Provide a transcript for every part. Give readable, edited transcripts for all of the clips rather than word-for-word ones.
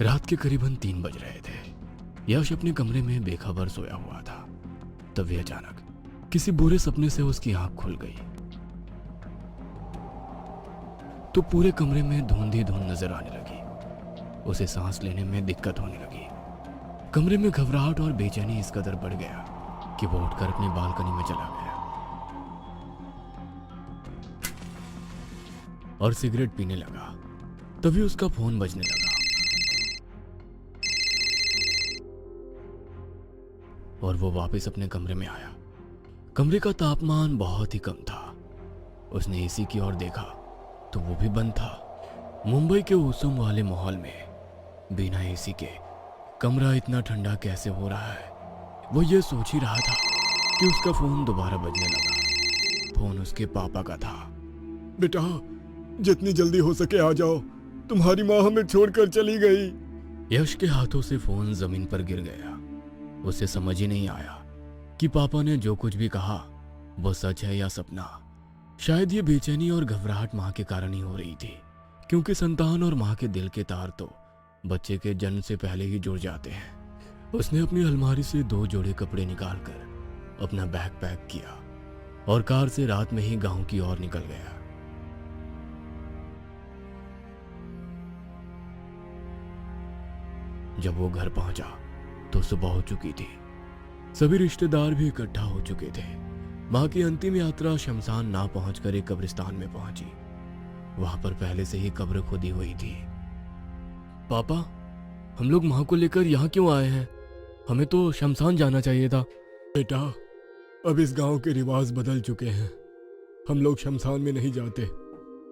रात के करीबन 3 बज रहे थे। यश अपने कमरे में बेखबर सोया हुआ था। तभी अचानक किसी बुरे सपने से उसकी आंख खुल गई तो पूरे कमरे में धुंध ही धुंध नजर आने लगी। उसे सांस लेने में दिक्कत होने लगी। कमरे में घबराहट और बेचैनी इस कदर बढ़ गया कि वो उठकर अपनी बालकनी में चला गया और सिगरेट पीने लगा। तभी उसका फोन बजने लगा और वो वापस अपने कमरे में आया। कमरे का तापमान बहुत ही कम था। उसने एसी की ओर देखा तो वो भी बंद था। मुंबई के उसूम वाले माहौल में बिना एसी के कमरा इतना ठंडा कैसे हो रहा है, वो ये सोच ही रहा था कि उसका फोन दोबारा बजने लगा। फोन उसके पापा का था। बेटा, जितनी जल्दी हो सके आ जाओ, तुम्हारी माँ हमें छोड़कर चली गई। यश के हाथों से फोन जमीन पर गिर गया। उसे समझ ही नहीं आया कि पापा ने जो कुछ भी कहा वो सच है या सपना। शायद ये बेचैनी और घबराहट माँ के कारण ही हो रही थी, क्योंकि संतान और माँ के दिल के तार तो बच्चे के जन्म से पहले ही जुड़ जाते हैं। उसने अपनी अलमारी से 2 जोड़े कपड़े निकालकर अपना बैग पैक किया और कार से रात में ही गांव की ओर निकल गया। जब वो घर पहुंचा तो सुबह हो चुकी थी। सभी रिश्तेदार भी इकट्ठा हो चुके थे। मां की अंतिम यात्रा शमशान ना पहुंचकर एक कब्रिस्तान में पहुंची। वहां पर पहले से ही कब्र खुदी हुई थी। पापा, हम लोग मां को लेकर यहाँ क्यों आए हैं? हमें तो शमशान जाना चाहिए था। बेटा, अब इस गांव के रिवाज बदल चुके हैं। हम लोग शमशान में नहीं जाते,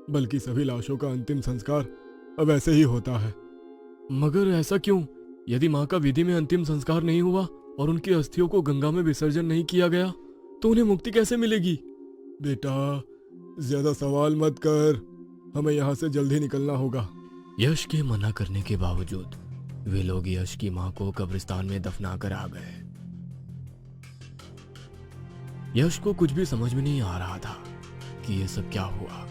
बल्कि सभी लाशों का अंतिम संस्कार अब ऐसे ही होता है। मगर ऐसा क्यों? यदि माँ का विधि में अंतिम संस्कार नहीं हुआ और उनकी अस्थियों को गंगा में विसर्जन नहीं किया गया तो उन्हें मुक्ति कैसे मिलेगी? बेटा, ज्यादा सवाल मत कर, हमें यहाँ से जल्दी निकलना होगा। यश के मना करने के बावजूद वे लोग यश की मां को कब्रिस्तान में दफना कर आ गए। यश को कुछ भी समझ में नहीं आ रहा था कि यह सब क्या हुआ।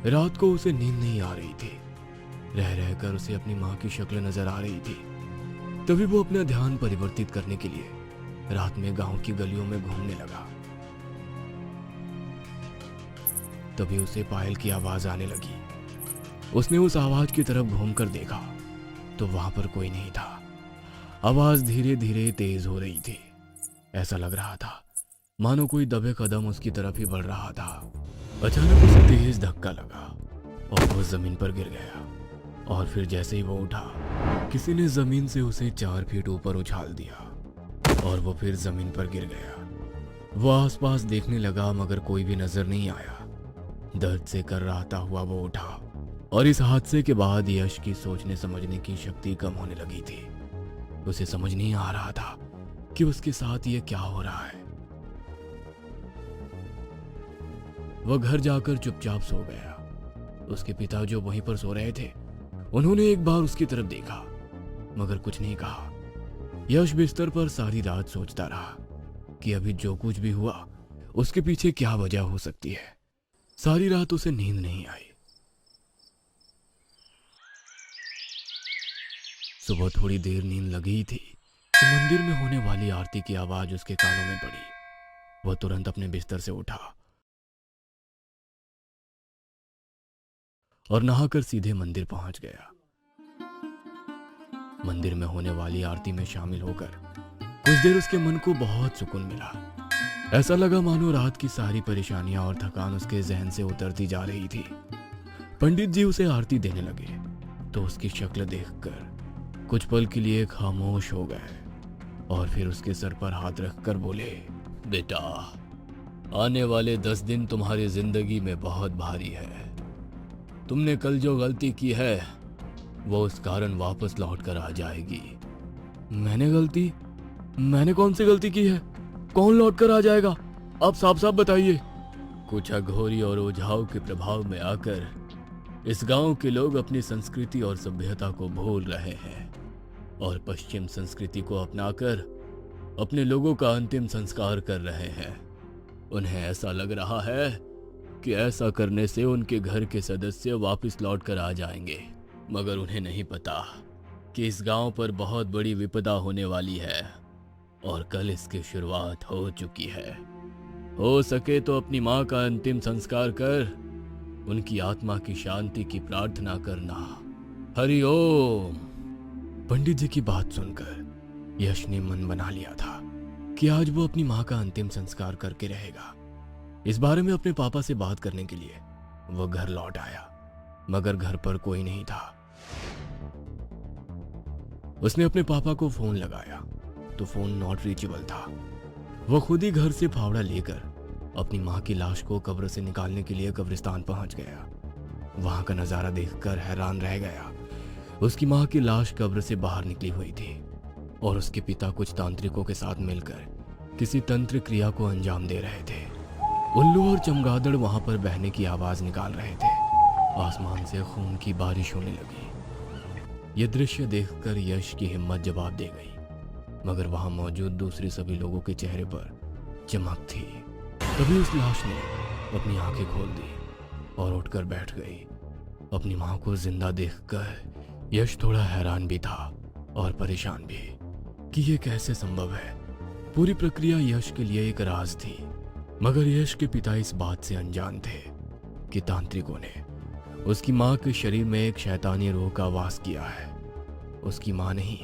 रात को उसे नींद नहीं आ रही थी। रह रहकर उसे अपनी मां की शक्ल नजर आ रही थी। तभी वो अपना ध्यान परिवर्तित करने के लिए रात में गांव की गलियों में घूमने लगा। तभी उसे पायल की आवाज आने लगी। उसने उस आवाज की तरफ घूमकर देखा तो वहां पर कोई नहीं था। आवाज धीरे धीरे तेज हो रही थी। ऐसा लग रहा था मानो कोई दबे कदम उसकी तरफ ही बढ़ रहा था। अचानक उसे तेज धक्का लगा और वो जमीन पर गिर गया। और फिर जैसे ही वो उठा, किसी ने जमीन से उसे 4 फीट ऊपर उछाल दिया और वो फिर जमीन पर गिर गया। वो आसपास देखने लगा मगर कोई भी नजर नहीं आया। दर्द से कर्राता हुआ वो उठा और इस हादसे के बाद यश की सोचने समझने की शक्ति कम होने लगी थी। उसे समझ नहीं आ रहा था कि उसके साथ ये क्या हो रहा है। वह घर जाकर चुपचाप सो गया। उसके पिता जो वहीं पर सो रहे थे, उन्होंने एक बार उसकी तरफ देखा मगर कुछ नहीं कहा। यश बिस्तर पर सारी रात सोचता रहा कि अभी जो कुछ भी हुआ उसके पीछे क्या वजह हो सकती है। सारी रात उसे नींद नहीं आई। सुबह थोड़ी देर नींद लगी थी कि मंदिर में होने वाली आरती की आवाज उसके कानों में पड़ी। वह तुरंत अपने बिस्तर से उठा और नहाकर सीधे मंदिर पहुंच गया। मंदिर में होने वाली आरती में शामिल होकर कुछ देर उसके मन को बहुत सुकून मिला। ऐसा लगा मानो रात की सारी परेशानियां और थकान उसके जहन से उतरती जा रही थी। पंडित जी उसे आरती देने लगे तो उसकी शक्ल देखकर कुछ पल के लिए खामोश हो गए और फिर उसके सर पर हाथ रखकर बोले, बेटा, आने वाले 10 दिन तुम्हारी जिंदगी में बहुत भारी है। तुमने कल जो गलती की है वो उस कारण वापस लौट कर आ जाएगी। मैंने कौन सी गलती की है? कौन लौट कर आ जाएगा? आप साफ साफ बताइए। कुछ अघोरी और ओझाओं के प्रभाव में आकर इस गांव के लोग अपनी संस्कृति और सभ्यता को भूल रहे हैं और पश्चिम संस्कृति को अपनाकर अपने लोगों का अंतिम संस्कार कर रहे हैं। उन्हें ऐसा लग रहा है कि ऐसा करने से उनके घर के सदस्य वापस लौट कर आ जाएंगे, मगर उन्हें नहीं पता कि इस गांव पर बहुत बड़ी विपदा होने वाली है और कल इसकी शुरुआत हो चुकी है। हो सके तो अपनी माँ का अंतिम संस्कार कर उनकी आत्मा की शांति की प्रार्थना करना। हरि ओम। पंडित जी की बात सुनकर यश ने मन बना लिया था कि आज वो अपनी माँ का अंतिम संस्कार करके रहेगा। इस बारे में अपने पापा से बात करने के लिए वो घर लौट आया, मगर घर पर कोई नहीं था। उसने अपने पापा को फोन लगाया तो फोन नॉट रीचेबल था। वो खुद ही घर से फावड़ा लेकर अपनी माँ की लाश को कब्र से निकालने के लिए कब्रिस्तान पहुंच गया। वहां का नजारा देखकर हैरान रह गया। उसकी माँ की लाश कब्र से बाहर निकली हुई थी और उसके पिता कुछ तांत्रिकों के साथ मिलकर किसी तंत्र क्रिया को अंजाम दे रहे थे। उल्लू और चमगादड़ वहां पर बहने की आवाज निकाल रहे थे। आसमान से खून की बारिश होने लगी। यह दृश्य देखकर यश की हिम्मत जवाब दे गई, मगर वहां मौजूद दूसरे सभी लोगों के चेहरे पर चमक थी। तभी उस लाश ने अपनी आंखें खोल दी और उठकर बैठ गई। अपनी मां को जिंदा देखकर यश थोड़ा हैरान भी था और परेशान भी कि यह कैसे संभव है। पूरी प्रक्रिया यश के लिए एक राज थी, मगर यश के पिता इस बात से अनजान थे कि तांत्रिकों ने उसकी मां के शरीर में एक शैतानी रूह का वास किया है। उसकी मां नहीं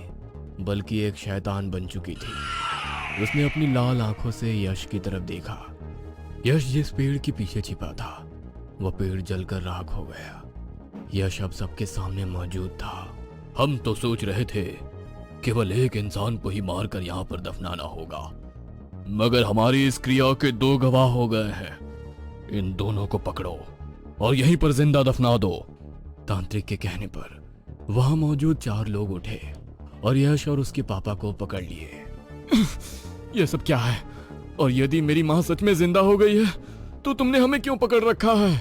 बल्कि एक शैतान बन चुकी थी। उसने अपनी लाल आंखों से यश की तरफ देखा। यश जिस पेड़ के पीछे छिपा था वह पेड़ जलकर राख हो गया। यश अब सबके सामने मौजूद था। हम तो सोच रहे थे केवल एक इंसान को ही मारकर यहाँ पर दफनाना होगा, मगर हमारी इस क्रिया के 2 गवाह हो गए हैं। इन दोनों को पकड़ो और यहीं पर जिंदा दफना दो। तांत्रिक के कहने पर वहां मौजूद 4 लोग उठे और यश और उसके पापा को पकड़ लिए। यह सब क्या है? और यदि मेरी मां सच में जिंदा हो गई है तो तुमने हमें क्यों पकड़ रखा है?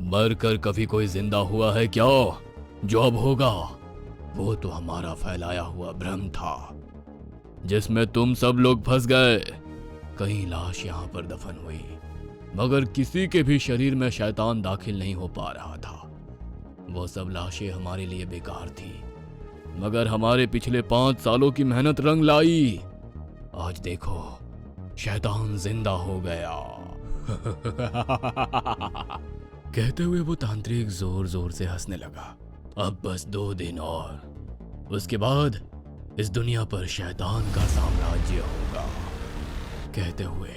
मरकर कभी कोई जिंदा हुआ है क्या? जो अब होगा वो तो हमारा फैलाया हुआ भ्रम था जिसमें तुम सब लोग फंस गए। कई लाश यहाँ पर दफन हुई, मगर किसी के भी शरीर में शैतान दाखिल नहीं हो पा रहा था। वो सब लाशें हमारे लिए बेकार थी, मगर हमारे पिछले 5 सालों की मेहनत रंग लाई। आज देखो शैतान जिंदा हो गया। कहते हुए वो तांत्रिक जोर जोर से हंसने लगा। अब बस 2 दिन और उसके बाद इस दुनिया पर शैतान का साम्राज्य होगा। कहते हुए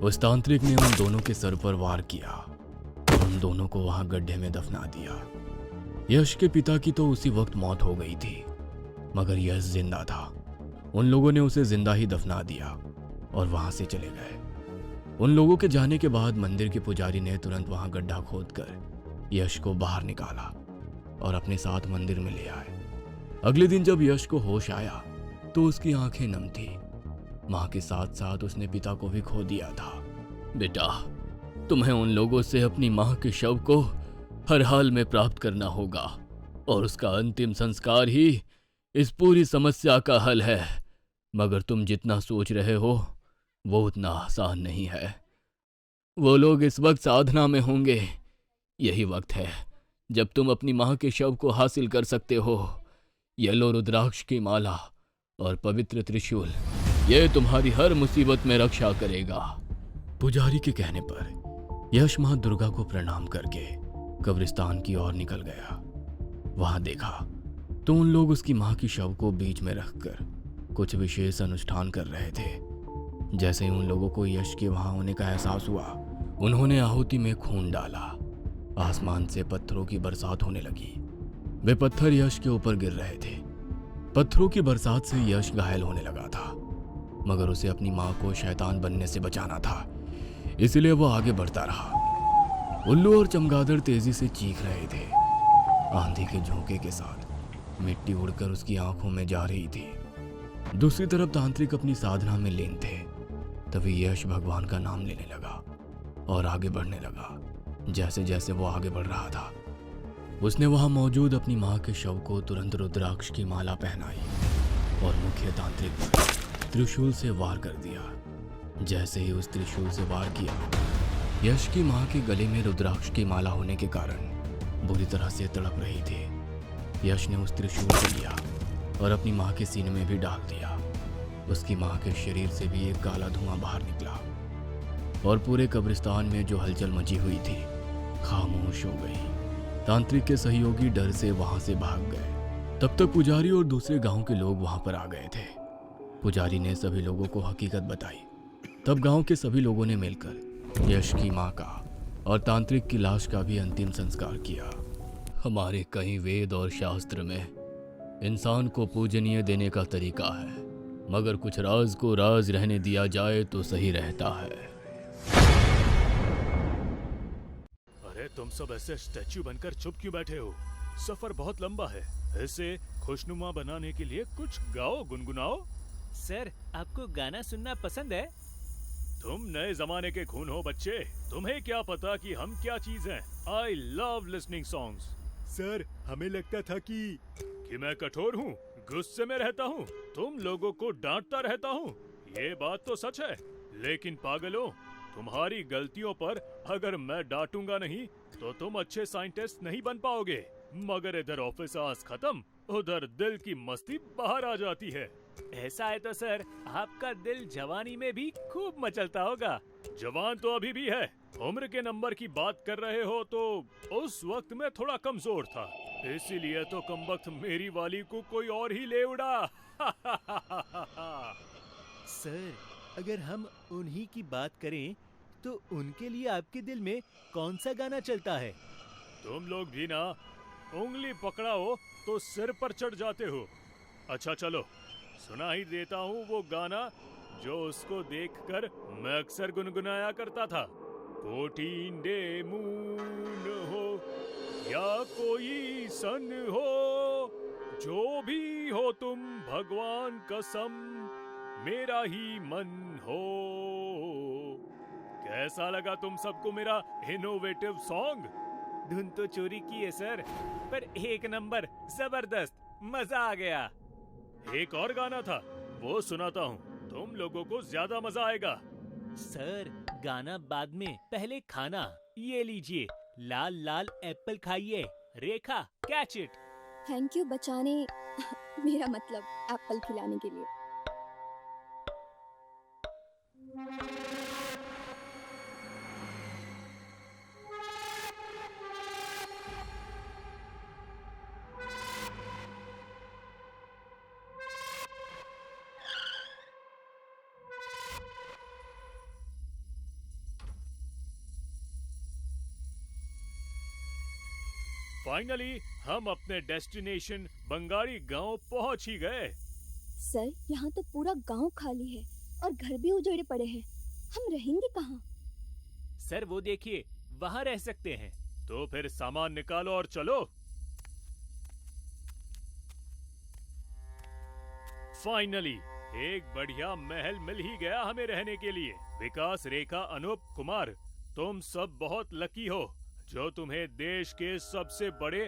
उस तांत्रिक ने उन दोनों के सर पर वार किया और उन दोनों को वहां गड्ढे में दफना दिया। यश के पिता की तो उसी वक्त मौत हो गई थी, मगर यश जिंदा था। उन लोगों ने उसे जिंदा ही दफना दिया और वहां से चले गए। उन लोगों के जाने के बाद मंदिर के पुजारी ने तुरंत वहां गड्ढा खोदकर यश को बाहर निकाला और अपने साथ मंदिर में ले आए। अगले दिन जब यश को होश आया तो उसकी आंखें नम थी। मां के साथ साथ उसने पिता को भी खो दिया था। बेटा, तुम्हें उन लोगों से अपनी मां के शव को हर हाल में प्राप्त करना होगा और उसका अंतिम संस्कार ही इस पूरी समस्या का हल है। मगर तुम जितना सोच रहे हो वो उतना आसान नहीं है। वो लोग इस वक्त साधना में होंगे। यही वक्त है जब तुम अपनी मां के शव को हासिल कर सकते हो। येलो रुद्राक्ष की माला और पवित्र त्रिशूल, ये तुम्हारी हर मुसीबत में रक्षा करेगा। पुजारी के कहने पर यश मां दुर्गा को प्रणाम करके कब्रिस्तान की ओर निकल गया। वहां देखा तो उन लोग उसकी मां की शव को बीच में रखकर कुछ विशेष अनुष्ठान कर रहे थे। जैसे ही उन लोगों को यश के वहां होने का एहसास हुआ, उन्होंने आहुति में खून डाला। आसमान से पत्थरों की बरसात होने लगी। वे पत्थर यश के ऊपर गिर रहे थे। पत्थरों की बरसात से यश घायल होने लगा था, मगर उसे अपनी मां को शैतान बनने से बचाना था, इसलिए वो आगे बढ़ता रहा। उल्लू और चमगादड़ तेजी से चीख रहे थे। आंधी के झोंके के साथ मिट्टी उड़कर उसकी आंखों में जा रही थी। दूसरी तरफ तांत्रिक अपनी साधना में लीन थे। तभी यश भगवान का नाम लेने लगा और आगे बढ़ने लगा। जैसे जैसे वो आगे बढ़ रहा था, उसने वहां मौजूद अपनी मां के शव को तुरंत रुद्राक्ष की माला पहनाई और मुख्य तांत्रिक पर त्रिशूल से वार कर दिया। जैसे ही उस त्रिशूल से वार किया, यश की माँ के गले में रुद्राक्ष की माला होने के कारण बुरी तरह से तड़प रही थी। यश ने उस त्रिशूल को लिया और अपनी माँ के सीने में भी डाल दिया। उसकी माँ के शरीर से भी एक काला धुआं बाहर निकला और पूरे कब्रिस्तान में जो हलचल मची हुई थी खामोश हो गई। तांत्रिक के सहयोगी डर से वहां से भाग गए। तब तक पुजारी और दूसरे गांव के लोग वहां पर आ गए थे। पुजारी ने सभी लोगों को हकीकत बताई। तब गांव के सभी लोगों ने मिलकर यश की माँ का और तांत्रिक की लाश का भी अंतिम संस्कार किया। हमारे कई वेद और शास्त्र में इंसान को पूजनीय देने का तरीका है, मगर कुछ राज को राज रहने दिया जाए तो सही रहता है। अरे तुम सब ऐसे स्टैच्यू बनकर चुप क्यों बैठे हो? सफर बहुत लंबा है। इसे खुशनुमा बनाने के लिए कुछ गाओ, गुनगुनाओ। सर, आपको गाना सुनना पसंद है? तुम नए जमाने के खून हो बच्चे, तुम्हें क्या पता कि हम क्या चीज हैं। I love listening songs. Sir, हमें लगता था कि मैं कठोर हूँ, गुस्से में रहता हूँ, तुम लोगों को डांटता रहता हूँ। ये बात तो सच है, लेकिन पागलों, तुम्हारी गलतियों पर अगर मैं डांटूंगा नहीं तो तुम अच्छे साइंटिस्ट नहीं बन पाओगे। मगर इधर ऑफिस आवर्स खत्म, उधर दिल की मस्ती बाहर आ जाती है। ऐसा है तो सर, आपका दिल जवानी में भी खूब मचलता होगा। जवान तो अभी भी है। उम्र के नंबर की बात कर रहे हो तो उस वक्त मैं थोड़ा कमजोर था, इसीलिए तो कमबख्त मेरी वाली को कोई और ही ले उड़ा। सर, अगर हम उन्हीं की बात करें तो उनके लिए आपके दिल में कौन सा गाना चलता है? तुम लोग भी ना उंगली पकड़ाओ तो सिर पर चढ़ जाते हो। अच्छा चलो, सुना ही देता हूँ वो गाना जो उसको देखकर मैं अक्सर गुनगुनाया करता था। 14 डे मून हो या कोई सन हो, जो भी हो तुम भगवान कसम मेरा ही मन हो। कैसा लगा तुम सबको मेरा इनोवेटिव सॉन्ग? धुन तो चोरी की है सर, पर एक नंबर, जबरदस्त, मजा आ गया। एक और गाना था, वो सुनाता हूँ, तुम लोगों को ज्यादा मजा आएगा। सर, गाना बाद में, पहले खाना। ये लीजिए, लाल लाल एप्पल खाइए। रेखा, कैच इट। थैंक यू बचाने मेरा मतलब एप्पल खिलाने के लिए। फाइनली हम अपने डेस्टिनेशन बंगाड़ी गांव पहुंच ही गए। सर, यहाँ तो पूरा गांव खाली है और घर भी उजड़े पड़े हैं। हम रहेंगे कहाँ? सर, वो देखिए, वहाँ रह सकते हैं। तो फिर सामान निकालो और चलो। फाइनली एक बढ़िया महल मिल ही गया हमें रहने के लिए। विकास, रेखा, अनूप, कुमार, तुम सब बहुत लकी हो जो तुम्हें देश के सबसे बड़े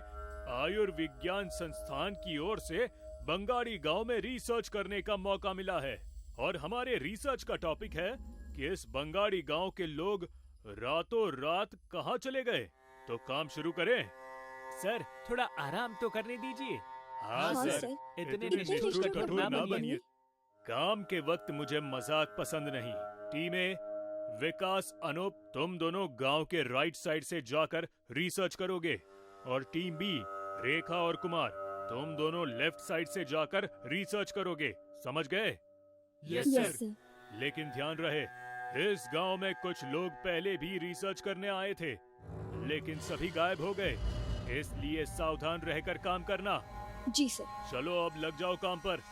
आयुर्विज्ञान संस्थान की ओर से बंगाड़ी गांव में रिसर्च करने का मौका मिला है। और हमारे रिसर्च का टॉपिक है कि इस बंगाड़ी गांव के लोग रातों रात कहां चले गए। तो काम शुरू करें। सर, थोड़ा आराम तो करने दीजिए। हाँ हाँ सर, सर, इतने निष्ठुर निष्ठुर कठोर ना बनिए। काम के वक्त मुझे मजाक पसंद नहीं। टीमें, विकास, अनूप, तुम दोनों गांव के राइट साइड से जाकर रिसर्च करोगे और टीम बी, रेखा और कुमार, तुम दोनों लेफ्ट साइड से जाकर रिसर्च करोगे। समझ गए? Yes yes sir. लेकिन ध्यान रहे, इस गांव में कुछ लोग पहले भी रिसर्च करने आए थे, लेकिन सभी गायब हो गए, इसलिए सावधान रहकर काम करना। जी सर। चलो अब लग जाओ काम पर।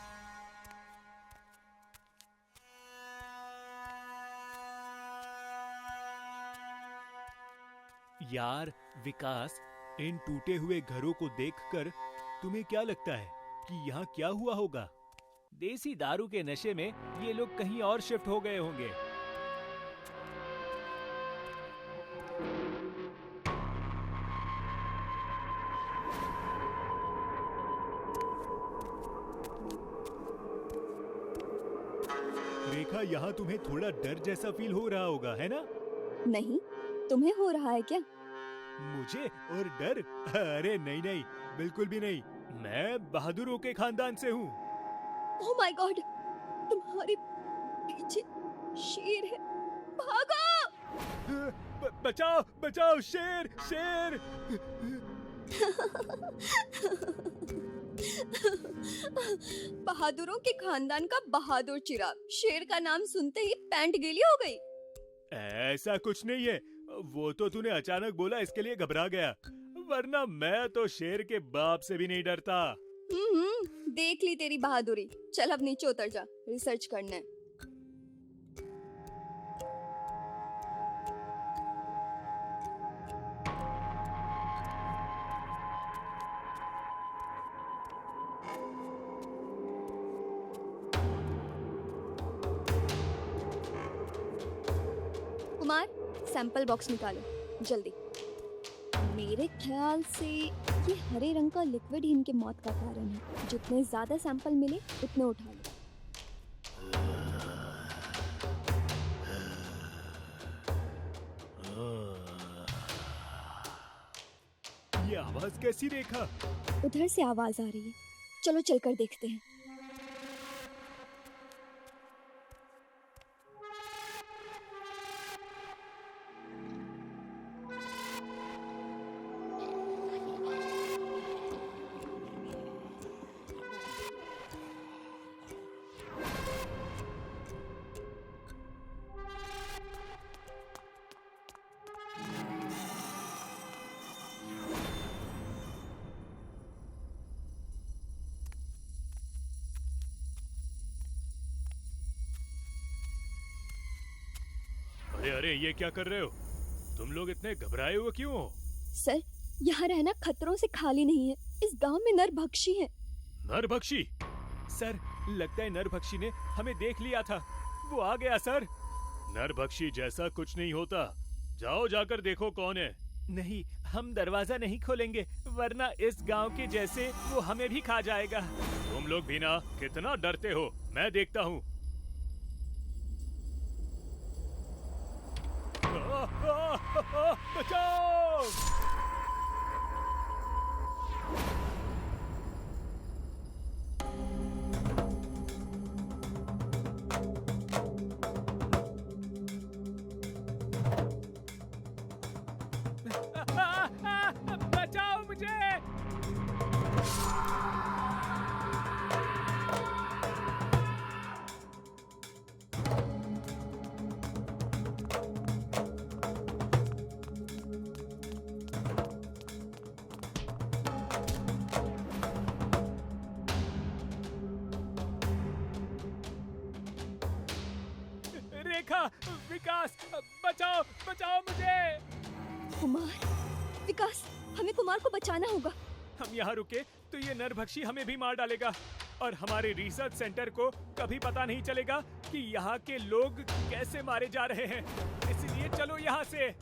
यार विकास, इन टूटे हुए घरों को देखकर तुम्हें क्या लगता है कि यहाँ क्या हुआ होगा? देसी दारू के नशे में ये लोग कहीं और शिफ्ट हो गए होंगे। रेखा, यहाँ तुम्हें थोड़ा डर जैसा फील हो रहा होगा, है ना? नहीं, तुम्हें हो रहा है क्या? मुझे और डर? अरे नहीं नहीं, बिल्कुल भी नहीं। मैं बहादुरों के खानदान से हूँ। ओह माय गॉड, तुम्हारे पीछे शेर है, भागो! बचाओ बचाओ, शेर शेर! बहादुरों के खानदान का बहादुर चिराग, शेर का नाम सुनते ही पैंट गीली हो गई। ऐसा कुछ नहीं है, वो तो तूने अचानक बोला इसके लिए घबरा गया, वरना मैं तो शेर के बाप से भी नहीं डरता। देख ली तेरी बहादुरी। चल अब नीचे उतर जा, रिसर्च करना है। कुमार, सैंपल बॉक्स निकालो जल्दी। मेरे ख्याल से ये हरे रंग का लिक्विड ही इनके मौत का कारण है। जितने ज्यादा सैंपल मिले उतने उठा लो। ये आवाज कैसी रेखा? उधर से आवाज आ रही है, चलो चलकर देखते हैं। अरे अरे, ये क्या कर रहे हो? तुम लोग इतने घबराए हुए क्यों हो? सर, यहाँ रहना खतरों से खाली नहीं है। इस गांव में नरभक्षी है। नरभक्षी? सर, लगता है नरभक्षी ने हमें देख लिया था, वो आ गया सर। नरभक्षी जैसा कुछ नहीं होता। जाओ जाकर देखो कौन है। नहीं, हम दरवाजा नहीं खोलेंगे, वरना इस गांव के जैसे वो हमें भी खा जाएगा। तुम लोग भी ना कितना डरते हो, मैं देखता हूँ। बचाओ! बचाओ मुझे! रेखा, विकास, बचाओ बचाओ मुझे! कुमार, विकास, हमें कुमार को बचाना होगा। हम यहाँ रुके तो ये नरभक्षी हमें भी मार डालेगा, और हमारे रिसर्च सेंटर को कभी पता नहीं चलेगा कि यहाँ के लोग कैसे मारे जा रहे हैं। इसलिए चलो यहाँ से।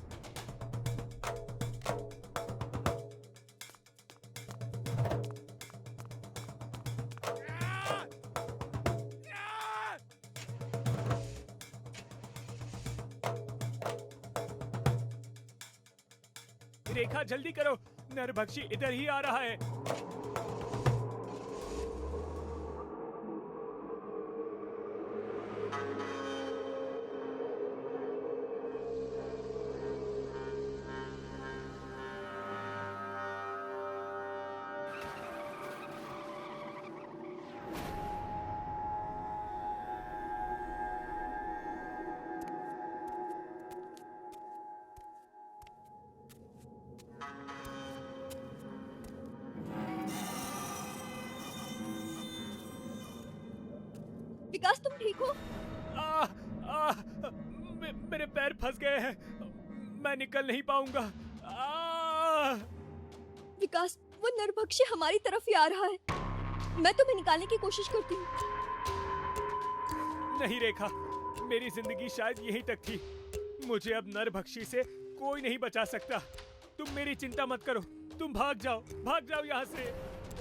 रेखा, जल्दी करो, नरभक्षी इधर ही आ रहा है। विकास, तुम ठीक हो? मेरे पैर फंस गए हैं, मैं निकल नहीं पाऊंगा। विकास, वो नरभक्षी हमारी तरफ ही आ रहा है। मैं तुम्हें निकालने की कोशिश करती हूँ। नहीं रेखा, मेरी जिंदगी शायद यहीं तक थी। मुझे अब नरभक्षी से कोई नहीं बचा सकता। तुम मेरी चिंता मत करो, तुम भाग जाओ यहाँ से।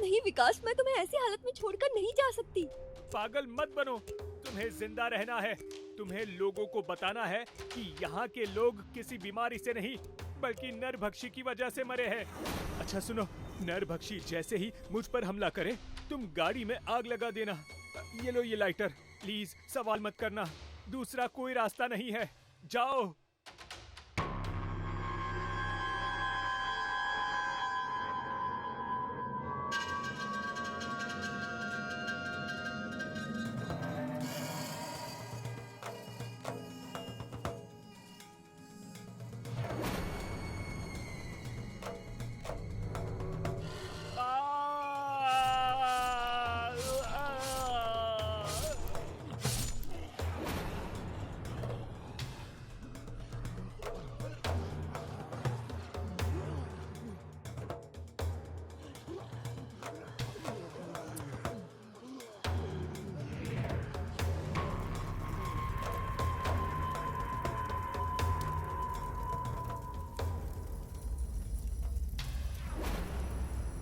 नहीं विकास, मैं तुम्हें ऐसी हालत में छोड़कर नहीं जा सकती। पागल मत बनो, तुम्हें जिंदा रहना है। तुम्हें लोगों को बताना है कि यहाँ के लोग किसी बीमारी से नहीं बल्कि नरभक्षी की वजह से मरे हैं। अच्छा सुनो, नरभक्षी जैसे ही मुझ पर हमला करे तुम गाड़ी में आग लगा देना। ये लो ये लाइटर, प्लीज सवाल मत करना, दूसरा कोई रास्ता नहीं है, जाओ।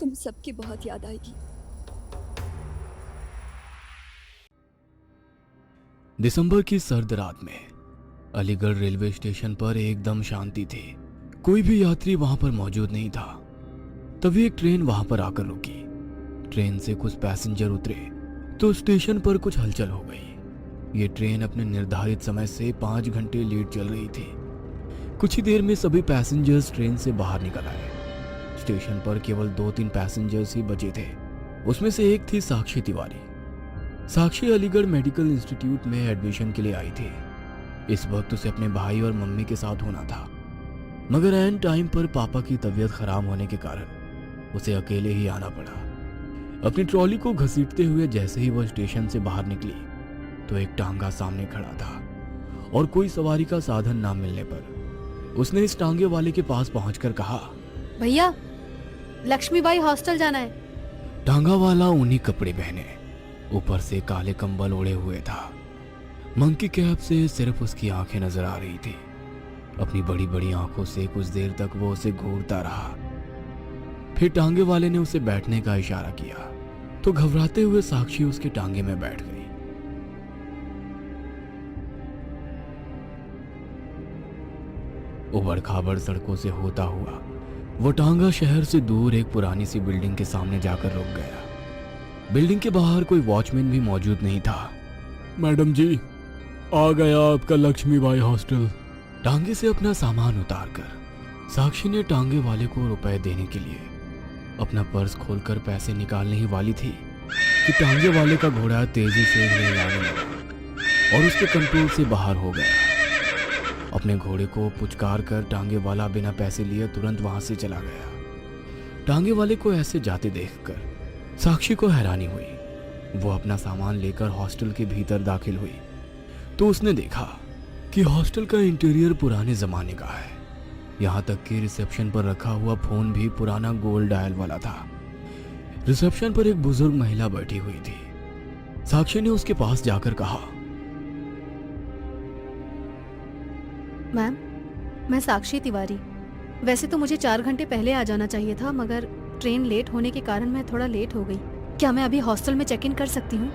तुम सबकी बहुत याद आएगी। दिसंबर की सर्द रात में अलीगढ़ रेलवे स्टेशन पर एकदम शांति थी। कोई भी यात्री वहां पर मौजूद नहीं था। तभी एक ट्रेन वहां पर आकर रुकी। ट्रेन से कुछ पैसेंजर उतरे तो स्टेशन पर कुछ हलचल हो गई। ये ट्रेन अपने निर्धारित समय से 5 घंटे लेट चल रही थी। कुछ ही देर में सभी पैसेंजर्स ट्रेन से बाहर निकल आए। स्टेशन पर केवल 2-3 पैसेंजर्स ही बचे थे। उसमें से एक थी साक्षी तिवारी। साक्षी अलीगढ़ मेडिकल इंस्टीट्यूट में एडमिशन के लिए आई थी। इस वक्त उसे अपने भाई और मम्मी के साथ होना था, मगर एन टाइम पर पापा की तबीयत खराब होने के कारण उसे अकेले ही आना पड़ा। अपनी ट्रॉली को घसीटते हुए जैसे ही वह स्टेशन से बाहर निकली तो एक टांगा सामने खड़ा था और कोई सवारी का साधन ना मिलने पर उसने इस टांगे वाले के पास पहुंचकर कहा, भैया लक्ष्मीबाई हॉस्टल जाना है। टांगा वाला ऊनी कपड़े पहने, ऊपर से काले कंबल ओढ़े हुए था। मंकी कैप से सिर्फ उसकी आंखें नजर आ रही थी। अपनी बड़ी बड़ी आंखों से कुछ देर तक वो उसे घूरता रहा। फिर टांगे वाले ने उसे बैठने का इशारा किया तो घबराते हुए साक्षी उसके टांगे में बैठ गई। उबड़ खाबड़ सड़कों से होता हुआ वो टांगा शहर से दूर एक पुरानी सी बिल्डिंग के सामने जाकर रुक गया। बिल्डिंग के बाहर कोई वॉचमैन भी मौजूद नहीं था। मैडम जी, आ गया आपका लक्ष्मीबाई हॉस्टल। टांगे से अपना सामान उतारकर साक्षी ने टांगे वाले को रुपए देने के लिए अपना पर्स खोलकर पैसे निकालने ही वाली थी कि टांगे वाले का घोड़ा तेजी से हिलाने लगा और उसके कंट्रोल से बाहर हो गया। अपने घोड़े को पुचकार कर टांगे वाला बिना पैसे लिए तुरंत वहां से चला गया। टांगे वाले को ऐसे जाते देखकर साक्षी को हैरानी हुई। वो अपना सामान लेकर हॉस्टल के भीतर दाखिल हुई तो उसने देखा कि हॉस्टल का इंटीरियर पुराने जमाने का है। यहाँ तक कि रिसेप्शन पर रखा हुआ फोन भी पुराना गोल्ड डायल वाला था। रिसेप्शन पर एक बुजुर्ग महिला बैठी हुई थी। साक्षी ने उसके पास जाकर कहा, मैम, मैं साक्षी तिवारी। वैसे तो मुझे 4 घंटे पहले आ जाना चाहिए था, मगर ट्रेन लेट होने के कारण मैं थोड़ा लेट हो गई। क्या मैं अभी हॉस्टल में चेक इन कर सकती हूँ?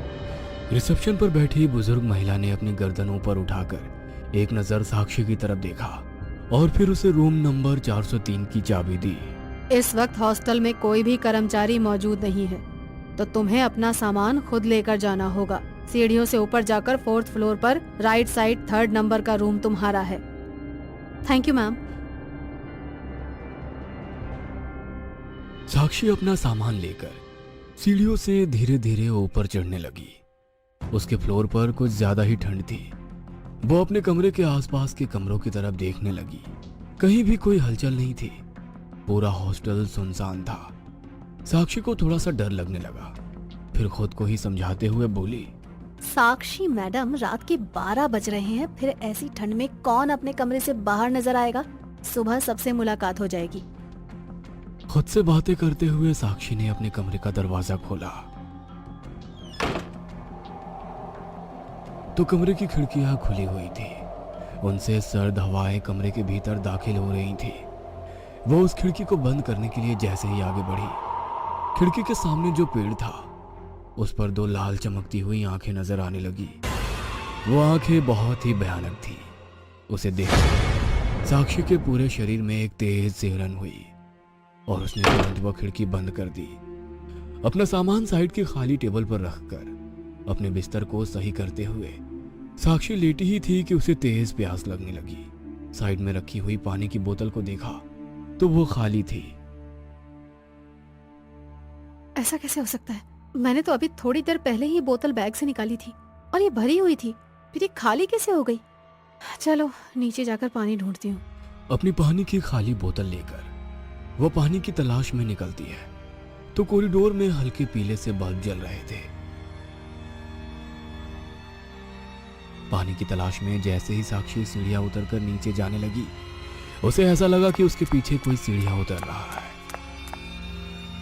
रिसेप्शन पर बैठी बुजुर्ग महिला ने अपनी गर्दन ऊपर उठाकर एक नजर साक्षी की तरफ देखा और फिर उसे रूम नंबर 403 की चाबी दी। इस वक्त हॉस्टल में कोई भी कर्मचारी मौजूद नहीं है, तो तुम्हें अपना सामान खुद लेकर जाना होगा। सीढ़ियों से ऊपर जाकर 4th फ्लोर पर राइट साइड 3rd नंबर का रूम तुम्हारा है। Thank you ma'am. साक्षी अपना सामान लेकर सीढ़ियों से धीरे धीरे ऊपर चढ़ने लगी। उसके फ्लोर पर कुछ ज्यादा ही ठंड थी। वो अपने कमरे के आसपास के कमरों की तरफ देखने लगी। कहीं भी कोई हलचल नहीं थी। पूरा हॉस्टल सुनसान था। साक्षी को थोड़ा सा डर लगने लगा। फिर खुद को ही समझाते हुए बोली, साक्षी मैडम, रात के 12 बज रहे हैं, फिर ऐसी ठंड में कौन अपने कमरे से बाहर नजर आएगा? सुबह सबसे मुलाकात हो जाएगी। खुद से बातें करते हुए साक्षी ने अपने कमरे का दरवाजा खोला तो कमरे की खिड़कियां खुली हुई थी। उनसे सर्द हवाएं कमरे के भीतर दाखिल हो रही थी। वो उस खिड़की को बंद करने के लिए जैसे ही आगे बढ़ी, खिड़की के सामने जो पेड़ था उस पर 2 लाल चमकती हुई आंखें नजर आने लगी। वो आंखें बहुत ही भयानक थी। उसे देखकर साक्षी के पूरे शरीर में एक तेज सिहरन हुई और उसने तुरंत वह खिड़की बंद कर दी। अपना सामान साइड की खाली टेबल पर रखकर अपने बिस्तर को सही करते हुए साक्षी लेटी ही थी कि उसे तेज प्यास लगने लगी। साइड में रखी हुई पानी की बोतल को देखा तो वो खाली थी। ऐसा कैसे हो सकता है? मैंने तो अभी थोड़ी देर पहले ही बोतल बैग से निकाली थी और ये भरी हुई थी, फिर ये खाली कैसे हो गई? चलो नीचे जाकर पानी ढूंढती हूँ। अपनी पानी की खाली बोतल लेकर वो पानी की तलाश में निकलती है तो कॉरिडोर में हल्के पीले से बल्ब जल रहे थे। पानी की तलाश में जैसे ही साक्षी सीढ़ियां उतरकर नीचे जाने लगी, उसे ऐसा लगा कि उसके पीछे कोई सीढ़ियां उतर रहा है।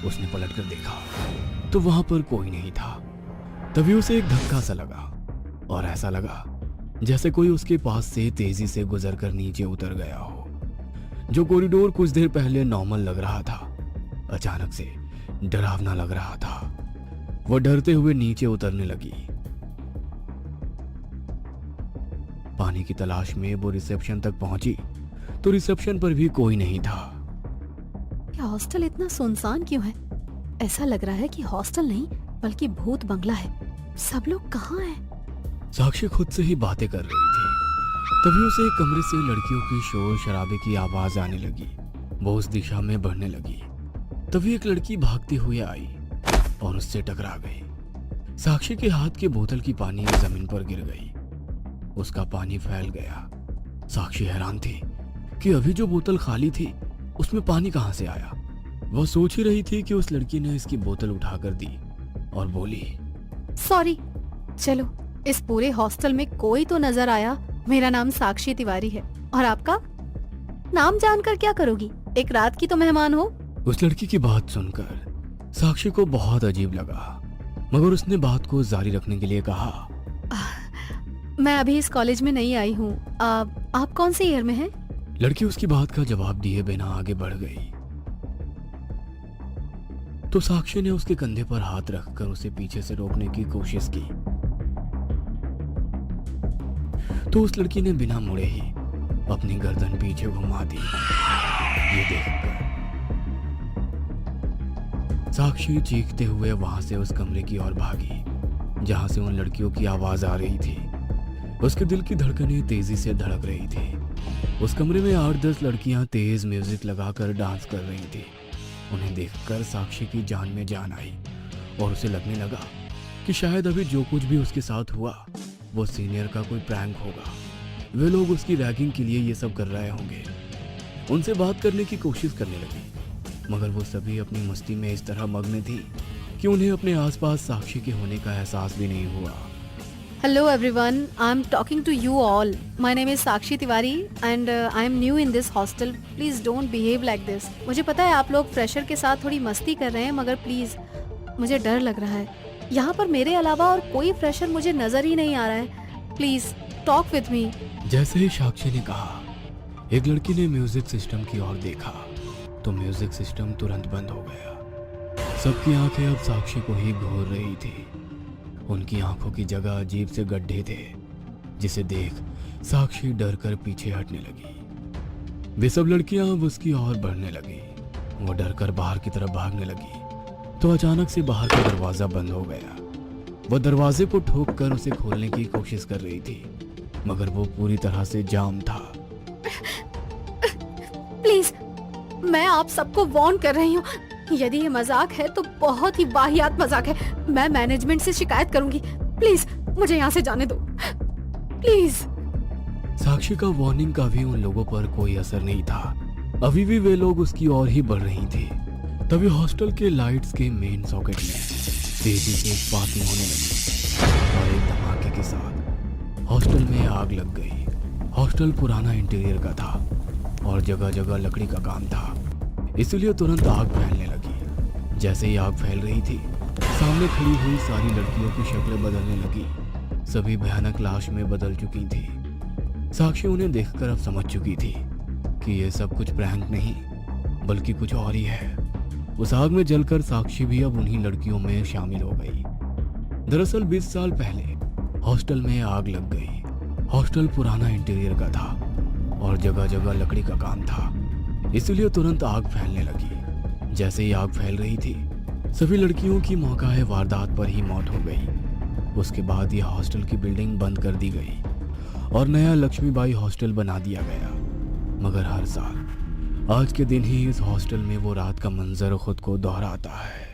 उसने पलटकर देखा तो वहां पर कोई नहीं था। तभी उसे एक धक्का सा लगा और ऐसा लगा जैसे कोई उसके पास से तेजी से गुजरकर नीचे उतर गया हो। जो कॉरिडोर कुछ देर पहले नॉर्मल लग रहा था, अचानक से डरावना लग रहा था। वो डरते हुए नीचे उतरने लगी। पानी की तलाश में वो रिसेप्शन तक पहुंची तो रिसेप्शन पर भी कोई नहीं था। ये हॉस्टल इतना सुनसान क्यों है? ऐसा लग रहा है कि हॉस्टल नहीं बल्कि भूत बंगला है। सब लोग कहाँ हैं? साक्षी खुद से ही बातें कर रही थी। तभी उसे एक कमरे से लड़कियों की शोर शराबे की आवाज आने लगी। वो उस दिशा में बढ़ने लगी। तभी एक लड़की भागती हुई आई और उससे टकरा गई। साक्षी के हाथ की बोतल की पानी जमीन पर गिर गई। उसका पानी फैल गया। साक्षी हैरान थी कि अभी जो बोतल खाली थी उसमें पानी कहां से आया। वह सोच ही रही थी कि उस लड़की ने इसकी बोतल उठाकर दी और बोली, सॉरी। चलो, इस पूरे हॉस्टल में कोई तो नजर आया। मेरा नाम साक्षी तिवारी है। और आपका नाम जानकर क्या करोगी? एक रात की तो मेहमान हो। उस लड़की की बात सुनकर साक्षी को बहुत अजीब लगा, मगर उसने बात को जारी रखने के लिए कहा, मैं अभी इस कॉलेज में नहीं आई हूँ। आप कौन से ईयर में हैं? लड़की उसकी बात का जवाब दिए बिना आगे बढ़ गई तो साक्षी ने उसके कंधे पर हाथ रखकर उसे पीछे से रोकने की कोशिश की तो उस लड़की ने बिना मुड़े ही अपनी गर्दन पीछे घुमा दी। ये देखकर साक्षी चीखते हुए वहां से उस कमरे की ओर भागी जहां से उन लड़कियों की आवाज आ रही थी। उसके दिल की धड़कनें तेजी से धड़क रही थी। उस कमरे में 8-10 लड़कियां तेज म्यूजिक लगाकर डांस कर रही थी। उन्हें देखकर साक्षी की जान में जान आई और उसे लगने लगा कि शायद अभी जो कुछ भी उसके साथ हुआ वो सीनियर का कोई प्रैंक होगा। वे लोग उसकी रैगिंग के लिए ये सब कर रहे होंगे। उनसे बात करने की कोशिश करने लगी, मगर वो सभी अपनी मस्ती में इस तरह मग्न थी कि उन्हें अपने आसपास साक्षी के होने का एहसास भी नहीं हुआ। Hello everyone, I'm talking to you all. My name is Sakshi Tiwari and I'm new in this hostel. Please don't behave like this. मुझे पता है आप लोग फ्रेशर के साथ थोड़ी मस्ती कर रहे हैं, मगर प्लीज मुझे डर लग रहा है। यहाँ पर मेरे अलावा और कोई फ्रेशर मुझे नजर ही नहीं आ रहा है। Please talk with me. जैसे ही साक्षी ने कहा, एक लड़की ने म्यूजिक सिस्टम की ओर देखा तो म्यूजिक सिस्टम तुरंत बंद हो गया। सबकी आंखें अब साक्षी को ही घूर रही थी। उनकी आंखों की जगह अजीब से गड्ढे थे, जिसे देख साक्षी डर कर पीछे हटने लगी। वे सब लड़कियां अब उसकी ओर बढ़ने लगी। वो डर कर बाहर की तरफ भागने लगी तो अचानक से बाहर का दरवाजा बंद हो गया। वो दरवाजे को ठोक कर उसे खोलने की कोशिश कर रही थी, मगर वो पूरी तरह से जाम था। प्लीज, मैं आप सबको वार्न कर रही हूँ, यदि ये मजाक है तो बहुत ही वाहियात मजाक है। मैं मैनेजमेंट से शिकायत करूंगी। प्लीज मुझे यहाँ से जाने दो, प्लीज। साक्षी का वार्निंग का भी उन लोगों पर कोई असर नहीं था। अभी भी वे लोग उसकी ओर ही बढ़ रही थी। तभी हॉस्टल के लाइट्स के मेन सॉकेट में तेजी से स्पार्किंग होने लगी और एक धमाके के साथ हॉस्टल में आग लग गई। हॉस्टल पुराना इंटीरियर का था और जगह जगह लकड़ी का काम था, इसलिए तुरंत आग फैलने लगी। जैसे ही आग फैल रही थी, सामने खड़ी हुई सारी लड़कियों की शक्लें बदलने लगी। सभी भयानक लाश में बदल चुकी थी। साक्षी उन्हें देखकर अब समझ चुकी थी कि ये सब कुछ प्रैंक नहीं बल्कि कुछ और ही है। उस आग में जलकर साक्षी भी अब उन्हीं लड़कियों में शामिल हो गई। दरअसल 20 साल पहले हॉस्टल में आग लग गई। हॉस्टल पुराना इंटीरियर का था और जगह जगह लकड़ी का काम था, इसलिए तुरंत आग फैलने लगी। जैसे ही आग फैल रही थी, सभी लड़कियों की मौका वारदात पर ही मौत हो गई। उसके बाद यह हॉस्टल की बिल्डिंग बंद कर दी गई और नया लक्ष्मीबाई हॉस्टल बना दिया गया। मगर हर साल आज के दिन ही इस हॉस्टल में वो रात का मंजर खुद को दोहराता है।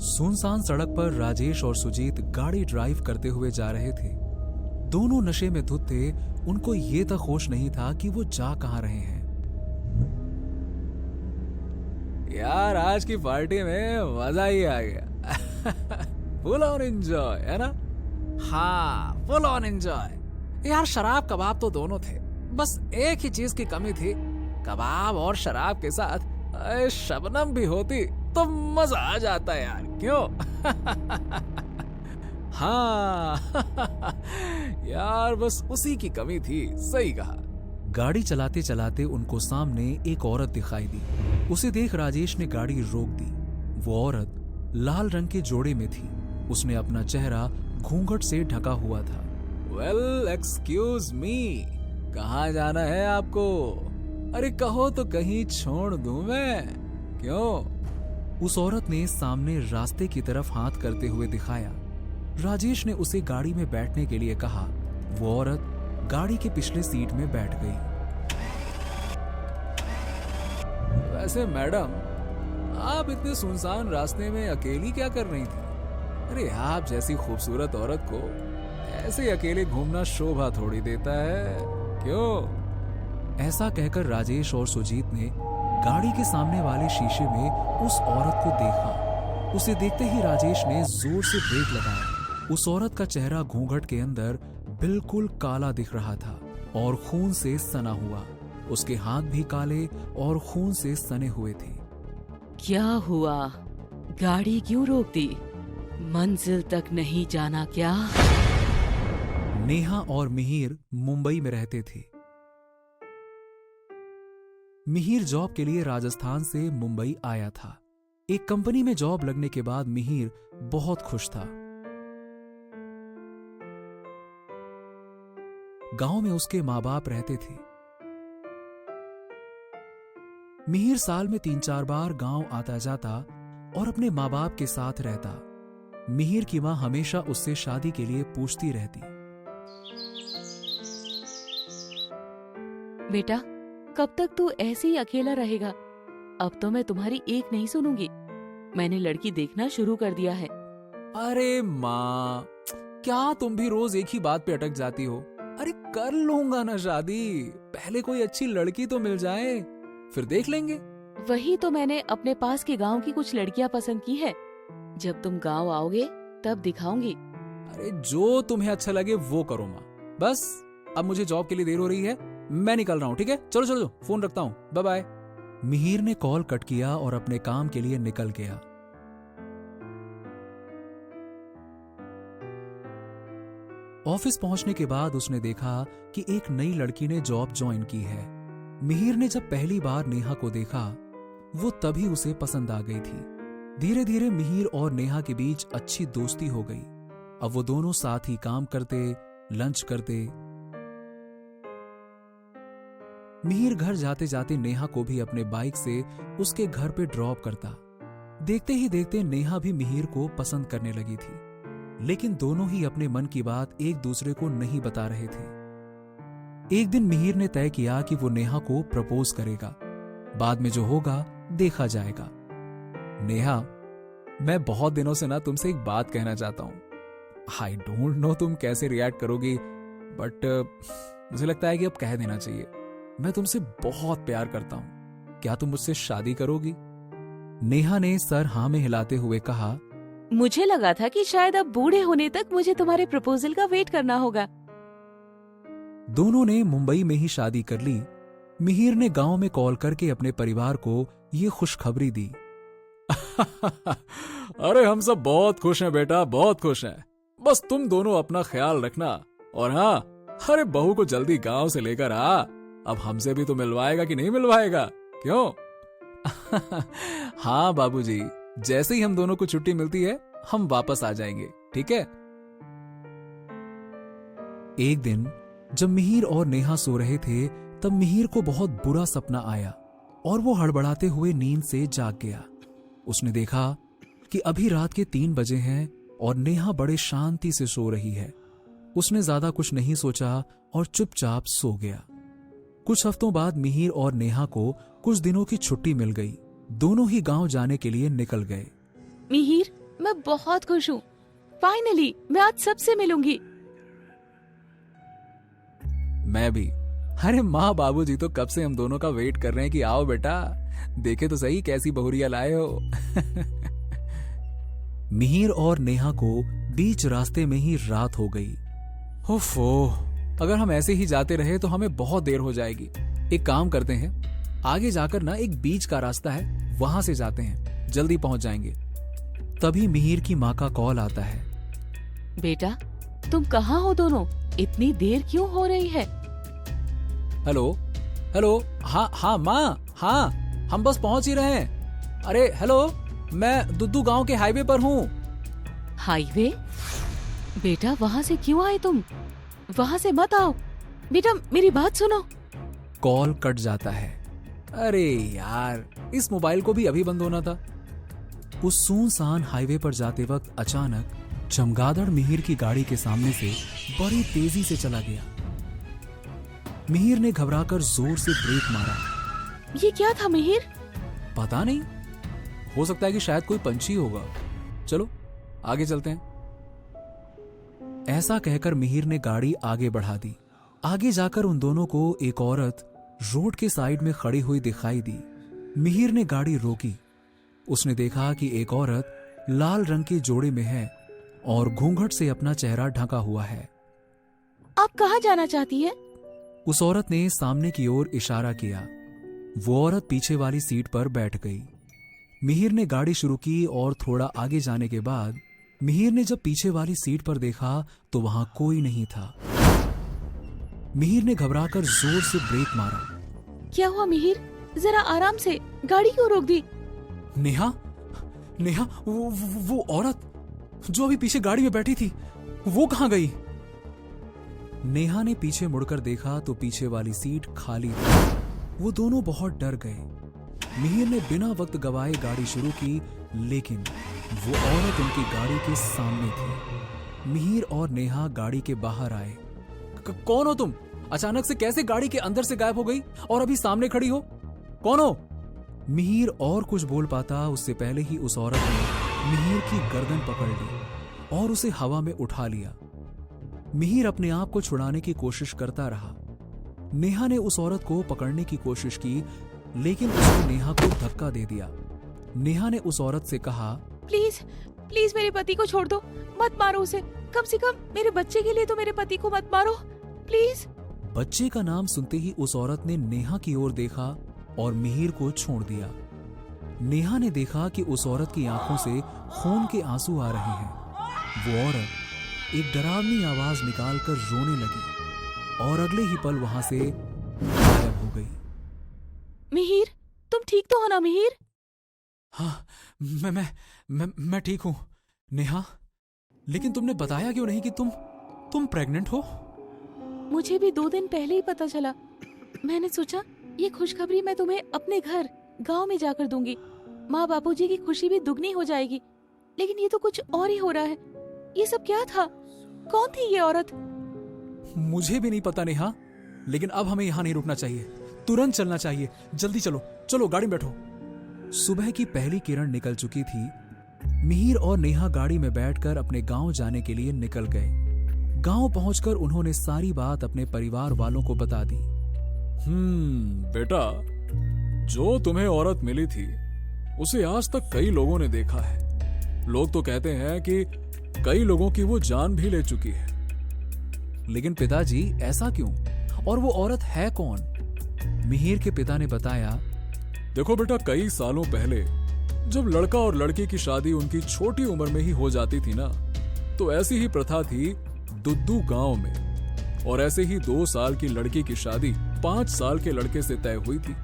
सुनसान सड़क पर राजेश और सुजीत गाड़ी ड्राइव करते हुए जा रहे थे। दोनों नशे में धुत थे। उनको ये तक होश नहीं था कि वो जा कहां रहे हैं। यार आज की पार्टी में मजा ही आ गया। फुल ऑन एंजॉय, है ना? हाँ, फुल ऑन एंजॉय। यार शराब कबाब तो दोनों थे, बस एक ही चीज की कमी थी। कबाब और शराब के साथ शबनम भी होती तो मजा आ जाता यार, क्यों? हाँ। यार बस उसी की कमी थी, सही कहा। गाड़ी चलाते चलाते उनको सामने एक औरत दिखाई दी। उसे देख राजेश ने गाड़ी रोक दी। वो औरत लाल रंग के जोड़े में थी। उसने अपना चेहरा घूंघट से ढका हुआ था। वेल एक्सक्यूज मी, कहाँ जाना है आपको? अरे कहो तो कहीं छोड़ दूं मैं, क्यों? उस औरत ने सामने रास्ते की तरफ हाथ करते हुए दिखाया। राजेश ने उसे गाड़ी में बैठने के लिए कहा। वो औरत गाड़ी के पिछले सीट में बैठ गई। वैसे मैडम, आप इतने सुनसान रास्ते में अकेली क्या कर रही थी? अरे आप जैसी खूबसूरत औरत को ऐसे अकेले घूमना शोभा थोड़ी देता है, क्यों? ऐसा कहकर राजेश और सुजीत ने गाड़ी के सामने वाले शीशे में उस औरत को देखा। उसे देखते ही राजेश ने जोर से ब्रेक लगाया। उस औरत का चेहरा घूंघट के अंदर बिल्कुल काला दिख रहा था और खून से सना हुआ। उसके हाथ भी काले और खून से सने हुए थे। क्या हुआ? गाड़ी क्यों रोक दी? मंजिल तक नहीं जाना क्या? नेहा और मिहिर मुंबई में रहते थे। मिहिर जॉब के लिए राजस्थान से मुंबई आया था। एक कंपनी में जॉब लगने के बाद मिहिर बहुत खुश था। गांव में उसके मां बाप रहते थे। मिहिर साल में 3-4 बार गांव आता जाता और अपने मां बाप के साथ रहता। मिहिर की मां हमेशा उससे शादी के लिए पूछती रहती। बेटा, कब तक तू ऐसे ही अकेला रहेगा? अब तो मैं तुम्हारी एक नहीं सुनूंगी। मैंने लड़की देखना शुरू कर दिया है। अरे माँ, क्या तुम भी रोज एक ही बात पे अटक जाती हो? अरे कर लूंगा ना शादी, पहले कोई अच्छी लड़की तो मिल जाए, फिर देख लेंगे। वही तो मैंने अपने पास के गांव की कुछ लड़कियां पसंद की है। जब तुम गांव आओगे तब दिखाऊंगी। अरे जो तुम्हें अच्छा लगे वो करो माँ। बस अब मुझे जॉब के लिए देर हो रही है, मैं निकल रहा हूँ, ठीक है? चलो चलो, फोन रखता हूँ, बाय बाय। मिहिर ने कॉल कट किया और अपने काम के लिए निकल गया। ऑफिस पहुंचने के बाद उसने देखा कि एक नई लड़की ने जॉब ज्वाइन की है। मिहिर ने जब पहली बार नेहा को देखा, वो तभी उसे पसंद आ गई थी। धीरे धीरे मिहिर और नेहा के बीच अच्छी दोस्ती हो गई। अब वो दोनों साथ ही काम करते, लंच करते। मिहिर घर जाते जाते नेहा को भी अपने बाइक से उसके घर पे ड्रॉप करता। देखते ही देखते नेहा भी मिहिर को पसंद करने लगी थी, लेकिन दोनों ही अपने मन की बात एक दूसरे को नहीं बता रहे थे। एक दिन मिहिर ने तय किया कि वो नेहा को प्रपोज करेगा। बाद में जो होगा देखा जाएगा। नेहा, मैं बहुत दिनों से ना तुमसे एक बात कहना चाहता हूं। आई डोंट नो तुम कैसे रिएक्ट करोगी, बट मुझे लगता है कि अब कह देना चाहिए। मैं तुमसे बहुत प्यार करता हूं। क्या तुम मुझसे शादी करोगी? नेहा ने सर हाँ में हिलाते हुए कहा। मुझे लगा था कि शायद अब बूढ़े होने तक मुझे तुम्हारे प्रपोजल का वेट करना होगा। दोनों ने मुंबई में ही शादी कर ली। मिहिर ने गांव में कॉल करके अपने परिवार को ये खुशखबरी दी। अरे हम सब बहुत खुश हैं बेटा, बहुत खुश हैं। बस तुम दोनों अपना ख्याल रखना। और हाँ, अरे बहू को जल्दी गांव से लेकर आ। अब हमसे भी तो मिलवाएगा कि नहीं मिलवाएगा, क्यों? हाँ बाबूजी, जैसे ही हम दोनों को छुट्टी मिलती है हम वापस आ जाएंगे, ठीक है? एक दिन जब मिहिर और नेहा सो रहे थे तब मिहिर को बहुत बुरा सपना आया और वो हड़बड़ाते हुए नींद से जाग गया। उसने देखा कि अभी रात के 3 बजे हैं और नेहा बड़े शांति से सो रही है। उसने ज्यादा कुछ नहीं सोचा और चुपचाप सो गया। कुछ हफ्तों बाद मिहिर और नेहा को कुछ दिनों की छुट्टी मिल गई। दोनों ही गांव जाने के लिए निकल गए। मिहिर, मैं बहुत खुश हूँ। फाइनली मैं आज सबसे मिलूंगी। मैं भी। अरे माँ बाबूजी तो कब से हम दोनों का वेट कर रहे हैं कि आओ बेटा, देखे तो सही कैसी बहुरिया लाए हो। मिहिर और नेहा को बीच रास्ते में ही रात हो गई। ओफो, अगर हम ऐसे ही जाते रहे तो हमें बहुत देर हो जाएगी। एक काम करते हैं, आगे जाकर ना एक बीच का रास्ता है, वहां से जाते हैं, जल्दी पहुंच जाएंगे। तभी मिहिर की माँ का कॉल आता है। बेटा, तुम कहाँ हो दोनों? इतनी देर क्यों हो रही है? हेलो हेलो, हाँ माँ, हाँ हम बस पहुंच ही रहे हैं। अरे हेलो, मैं दुद्दू गांव के हाईवे पर हूँ। हाईवे? बेटा, वहाँ से क्यों आए तुम? वहाँ से मत आओ बेटा, मेरी बात सुनो। कॉल कट जाता है। अरे यार, इस मोबाइल को भी अभी बंद होना था। उस सुनसान हाईवे पर जाते वक्त अचानक चमगादड़ मिहिर की गाड़ी के सामने से बड़ी तेजी से चला गया। मिहिर ने घबराकर जोर से ब्रेक मारा। ये क्या था मिहिर? पता नहीं, हो सकता है कि शायद कोई पंछी होगा। चलो आगे चलते हैं। ऐसा कहकर मिहिर ने गाड़ी आगे बढ़ा दी। आगे जाकर उन दोनों को एक औरत रोड के साइड में खड़ी हुई दिखाई दी। मिहिर ने गाड़ी रोकी। उसने देखा कि एक औरत लाल रंग के जोड़े में है और घूंघट से अपना चेहरा ढका हुआ है। आप कहाँ जाना चाहती है? उस औरत ने सामने की ओर इशारा किया। वो औरत पीछे वाली सीट पर बैठ गई। मिहिर ने गाड़ी शुरू की और थोड़ा आगे जाने के बाद मिहिर ने जब पीछे वाली सीट पर देखा तो वहां कोई नहीं था। मिहिर ने घबराकर जोर से ब्रेक मारा। क्या हुआ मिहिर? जरा आराम से, गाड़ी क्यों रोक दी? नेहा, नेहा, वो औरत जो अभी पीछे गाड़ी में बैठी थी, वो कहां गई? नेहा ने पीछे मुड़कर देखा तो पीछे वाली सीट खाली थी। वो दोनों बहुत डर गए। मिहिर ने बिना वक्त गवाए गाड़ी शुरू की, लेकिन वो औरत उनकी गाड़ी के सामने थी। मिहिर और नेहा गाड़ी के बाहर आए। कौन हो तुम? अचानक से कैसे गाड़ी के अंदर से गायब हो गई और अभी सामने खड़ी हो? कौन हो? मिहिर और कुछ बोल पाता उससे पहले ही उस औरत ने मिहिर की गर्दन पकड़ ली और उसे हवा में उठा लिया। मिहिर अपने आप को छुड़ाने की कोशिश करता रहा। नेहा ने उस औरत को पकड़ने की कोशिश की, लेकिन उसने नेहा को धक्का दे दिया। नेहा ने उस औरत से कहा, प्लीज प्लीज मेरे पति को छोड़ दो, मत मारो उसे। कम से कम मेरे बच्चे के लिए तो मेरे पति को मत मारो, प्लीज। बच्चे का नाम सुनते ही उस औरत ने नेहा की ओर देखा और मिहिर को छोड़ दिया। नेहा ने देखा कि उस औरत की आंखों से खून के आंसू आ रहे हैं। वो औरत एक डरावनी आवाज निकालकर रोने लगी और अगले ही पल वहां से गायब हो गई। मिहिर, तुम ठीक तो हो ना मिहिर? हाँ, मैं ठीक हूं नेहा, लेकिन तुमने बताया क्यों नहीं कि तुम प्रेग्नेंट हो? मुझे भी 2 दिन पहले ही पता चला। मैंने सोचा ये खुशखबरी मैं तुम्हें अपने घर गांव में जाकर दूंगी, माँ बापूजी की खुशी भी दुगनी हो जाएगी। लेकिन ये तो कुछ और ही हो रहा है। ये सब क्या था? कौन थी ये औरत? मुझे भी नहीं पता नेहा, लेकिन अब हमें यहाँ नहीं रुकना चाहिए, तुरंत चलना चाहिए। जल्दी चलो, चलो गाड़ी में बैठो। सुबह की पहली किरण निकल चुकी थी। मिहिर और नेहा गाड़ी में बैठकर अपने गांव जाने के लिए निकल गए। गांव पहुंचकर उन्होंने सारी बात अपने परिवार वालों को बता दी। बेटा, जो तुम्हें औरत मिली थी उसे आज तक कई लोगों ने देखा है। लोग तो कहते हैं कि कई लोगों की वो जान भी ले चुकी है। लेकिन पिताजी, ऐसा क्यों? और वो औरत है कौन? मिहिर के पिता ने बताया, देखो बेटा, कई सालों पहले जब लड़का और लड़की की शादी उनकी छोटी उम्र में ही हो जाती थी ना, तो ऐसी ही प्रथा थी दुद्दू गांव में। और ऐसे ही 2 साल की लड़की की शादी 5 साल के लड़के से तय हुई थी।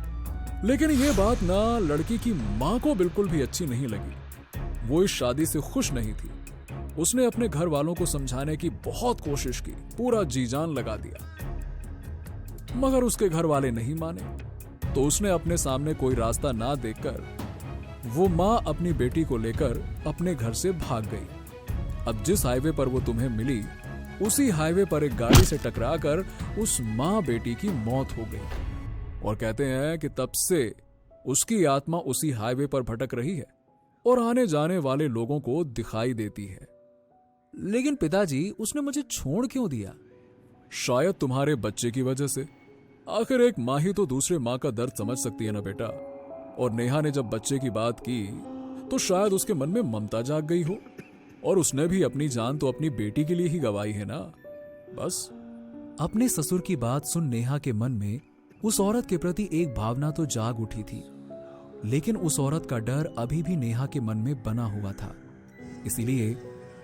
लेकिन ये बात ना लड़की की माँ को बिल्कुल भी अच्छी नहीं लगी। वो इस शादी से खुश नहीं थी। उसने अपने घर वालों को समझाने की बहुत कोशिश की, पूरा जी जान लगा दिया, मगर उसके घर वाले नहीं माने। तो उसने अपने सामने कोई रास्ता ना देखकर वो माँ अपनी बेटी को लेकर अपने घर से भाग गई। अब जिस हाईवे पर वो तुम्हें मिली, उसी हाईवे पर एक गाड़ी से टकराकर उस माँ बेटी की मौत हो गई। और कहते हैं कि तब से उसकी आत्मा उसी हाईवे पर भटक रही है और आने जाने वाले लोगों को दिखाई देती है। लेकिन पिताजी, उसने मुझे छोड़ क्यों दिया? शायद तुम्हारे बच्चे की वजह से। आखिर एक माँ ही तो दूसरे माँ का दर्द समझ सकती है ना बेटा। और नेहा ने जब बच्चे की बात की तो शायद उसके मन में ममता जाग गई हो, और उसने भी अपनी जान तो अपनी बेटी के लिए ही गंवाई है ना। बस। अपने ससुर की बात सुन नेहा के मन में उस औरत के प्रति एक भावना तो जाग उठी थी, लेकिन उस औरत का डर अभी भी नेहा के मन में बना हुआ था। इसीलिए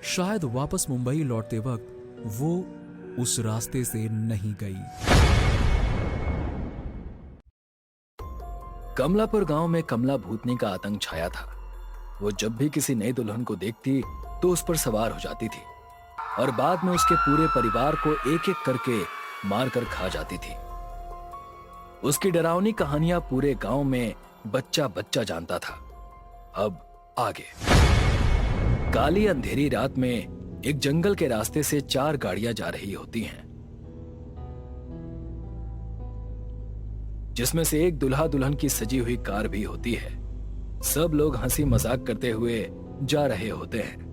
शायद वापस मुंबई लौटते वक्त वो उस रास्ते से नहीं गई। कमलापुर गांव में कमला भूतनी का आतंक छाया था। वो जब भी किसी नई दुल्हन को देखती तो उस पर सवार हो जाती थी और बाद में उसके पूरे परिवार को एक एक करके मारकर खा जाती थी। उसकी डरावनी कहानियां पूरे गांव में बच्चा बच्चा जानता था। अब आगे। काली अंधेरी रात में एक जंगल के रास्ते से 4 गाड़ियां जा रही होती हैं, जिसमें से एक दुल्हा दुल्हन की सजी हुई कार भी होती है। सब लोग हंसी मजाक करते हुए जा रहे होते हैं।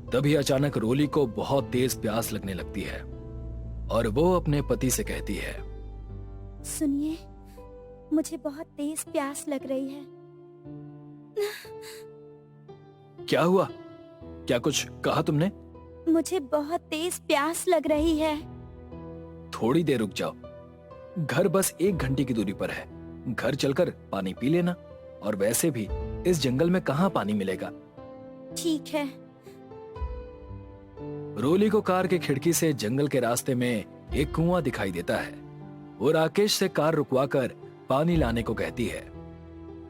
तभी अचानक रोली को बहुत तेज प्यास लगने लगती है और वो अपने पति से कहती है, सुनिए, मुझे बहुत तेज प्यास लग रही है। क्या हुआ? क्या कुछ कहा तुमने? मुझे बहुत तेज प्यास लग रही है। थोड़ी देर रुक जाओ, घर बस 1 घंटे की दूरी पर है। घर चलकर पानी पी लेना, और वैसे भी इस जंगल में कहां पानी मिलेगा। ठीक है। रोली को कार के खिड़की से जंगल के रास्ते में एक कुआं दिखाई देता है। वो राकेश से कार रुकवाकर पानी लाने को कहती है।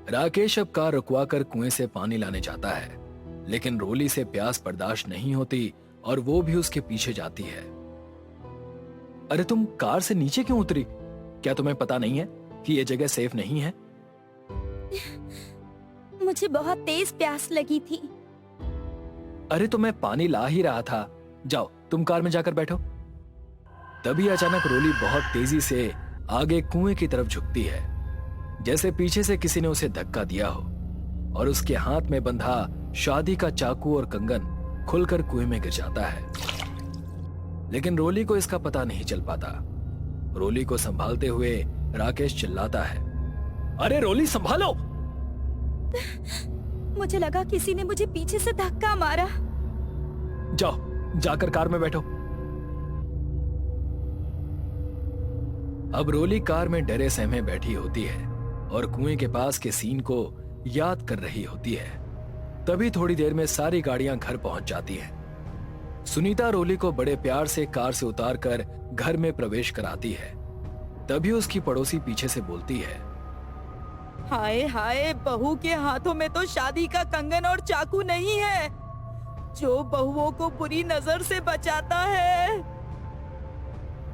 राकेश अब कार रुकवाकर कुएं से पानी लाने जाता है, लेकिन रोली से प्यास बर्दाश्त नहीं होती और वो भी उसके पीछे जाती है। अरे तुम कार से नीचे क्यों उतरी? क्या तुम्हें पता नहीं है कि ये जगह सेफ नहीं है? मुझे बहुत तेज प्यास लगी थी। अरे तो मैं पानी ला ही रहा था। जाओ तुम कार में जाकर बैठो। तभी अचानक रोली बहुत तेजी से आगे कुएं की तरफ झुकती है, जैसे पीछे से किसी ने उसे धक्का दिया हो, और उसके हाथ में बंधा शादी का चाकू और कंगन खुलकर कुएं में गिर जाता है। लेकिन रोली को इसका पता नहीं चल पाता। रोली को संभालते हुए राकेश चिल्लाता है, अरे रोली संभालो! मुझे लगा किसी ने मुझे पीछे से धक्का मारा। जाओ जाकर कार में बैठो। अब रोली कार में डरे सहमे बैठी होती है और कुएं के पास के सीन को याद कर रही होती है। तभी थोड़ी देर में सारी गाड़ियां घर पहुंच जाती हैं। सुनीता रोली को बड़े प्यार से कार से उतारकर घर में प्रवेश कराती है। तभी उसकी पड़ोसी पीछे से बोलती है, हाय हाय, बहू के हाथों में तो शादी का कंगन और चाकू नहीं है, जो बहुओं को बुरी नजर से बचाता है।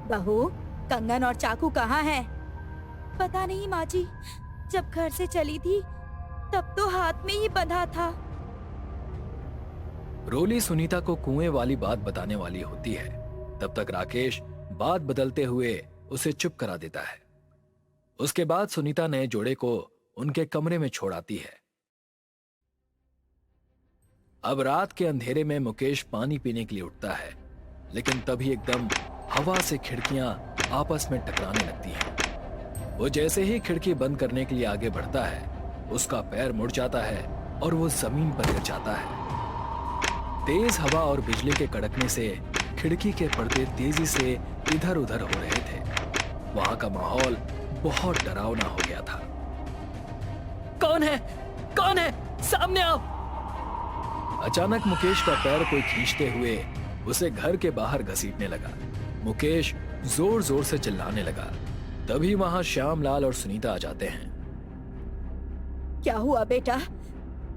बहू, कंगन और चाकू कहाँ है? पता नहीं माँ जी, जब घर से चली थी तब तो हाथ में ही बंधा था। रोली सुनीता को कुएं वाली बात बताने वाली होती है। तब तक राकेश बात बदलते हुए उसे चुप करा देता है। उसके बाद सुनीता नए जोड़े को उनके कमरे में छोड़ आती है। अब रात के अंधेरे में मुकेश पानी पीने के लिए उठता है, लेकिन तभी एकदम हवा से खिड़कियां आपस में टकराने लगती हैं। वो जैसे ही खिड़की बंद करने के लिए आगे बढ़ता है, उसका पैर मुड़ जाता है और वो जमीन पर गिर जाता है। तेज हवा और बिजली के कड़कने से खिड़की के पर्दे तेजी से इधर उधर हो रहे थे। वहां का माहौल बहुत डरावना हो गया था। कौन है? कौन है? सामने आओ! अचानक मुकेश का पैर कोई खींचते हुए उसे घर के बाहर घसीटने लगा। मुकेश जोर जोर से चिल्लाने लगा। तभी वहां श्यामलाल और सुनीता आ जाते हैं। क्या हुआ बेटा?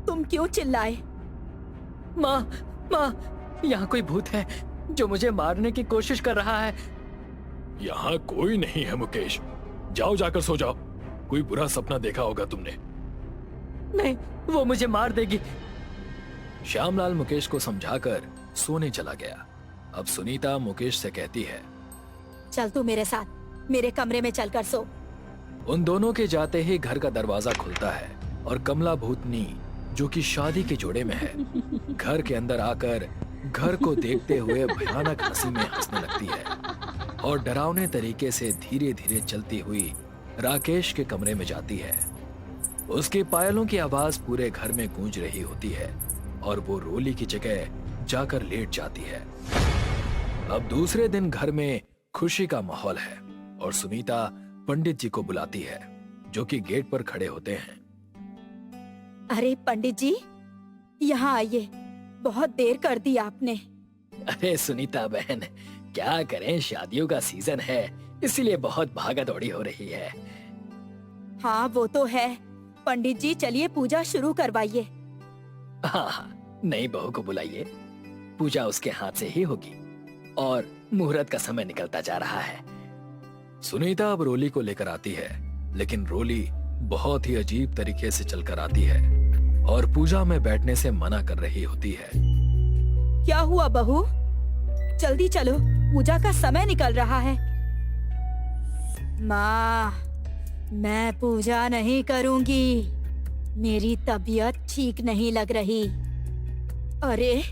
तुम क्यों चिल्लाए? माँ, माँ, यहाँ कोई भूत है जो मुझे मारने की कोशिश कर रहा है। यहाँ कोई नहीं है मुकेश, जाओ जाकर सो जाओ। कोई बुरा सपना देखा होगा तुमने। नहीं, वो मुझे मार देगी। श्यामलाल मुकेश को समझाकर सोने चला गया। अब सुनीता मुकेश से कहती है, चल तू मेरे साथ, मेरे कमरे में चलकर सो। उन दोनों के जाते ही घर का दरवाजा खुलता है और कमला भूतनी, जो कि शादी के जोड़े में है, घर के अंदर आकर घर को देखते हुए भयानक हंसी में हंसने लगती है और डरावने तरीके से धीरे धीरे चलती हुई राकेश के कमरे में जाती है। उसकी पायलों की आवाज पूरे घर में गूंज रही होती है और वो रोली की जगह जाकर लेट जाती है। अब दूसरे दिन घर में खुशी का माहौल है और सुनीता पंडित जी को बुलाती है, जो कि गेट पर खड़े होते हैं। अरे पंडित जी, यहाँ आइए, बहुत देर कर दी आपने। अरे सुनीता बहन, क्या करें, शादियों का सीजन है, इसीलिए बहुत भागा दौड़ी हो रही है। हाँ वो तो है। पंडित जी चलिए पूजा शुरू करवाइए। हाँ, नई बहू को बुलाइए, पूजा उसके हाथ से ही होगी और मुहूर्त का समय निकलता जा रहा है। सुनीता अब रोली को लेकर आती है, लेकिन रोली बहुत ही अजीब तरीके से चलकर आती है और पूजा में बैठने से मना कर रही होती है। क्या हुआ बहू? जल्दी चलो, पूजा का समय निकल रहा है। माँ, मैं पूजा नहीं करूंगी, मेरी तबीयत ठीक नहीं लग रही। अरे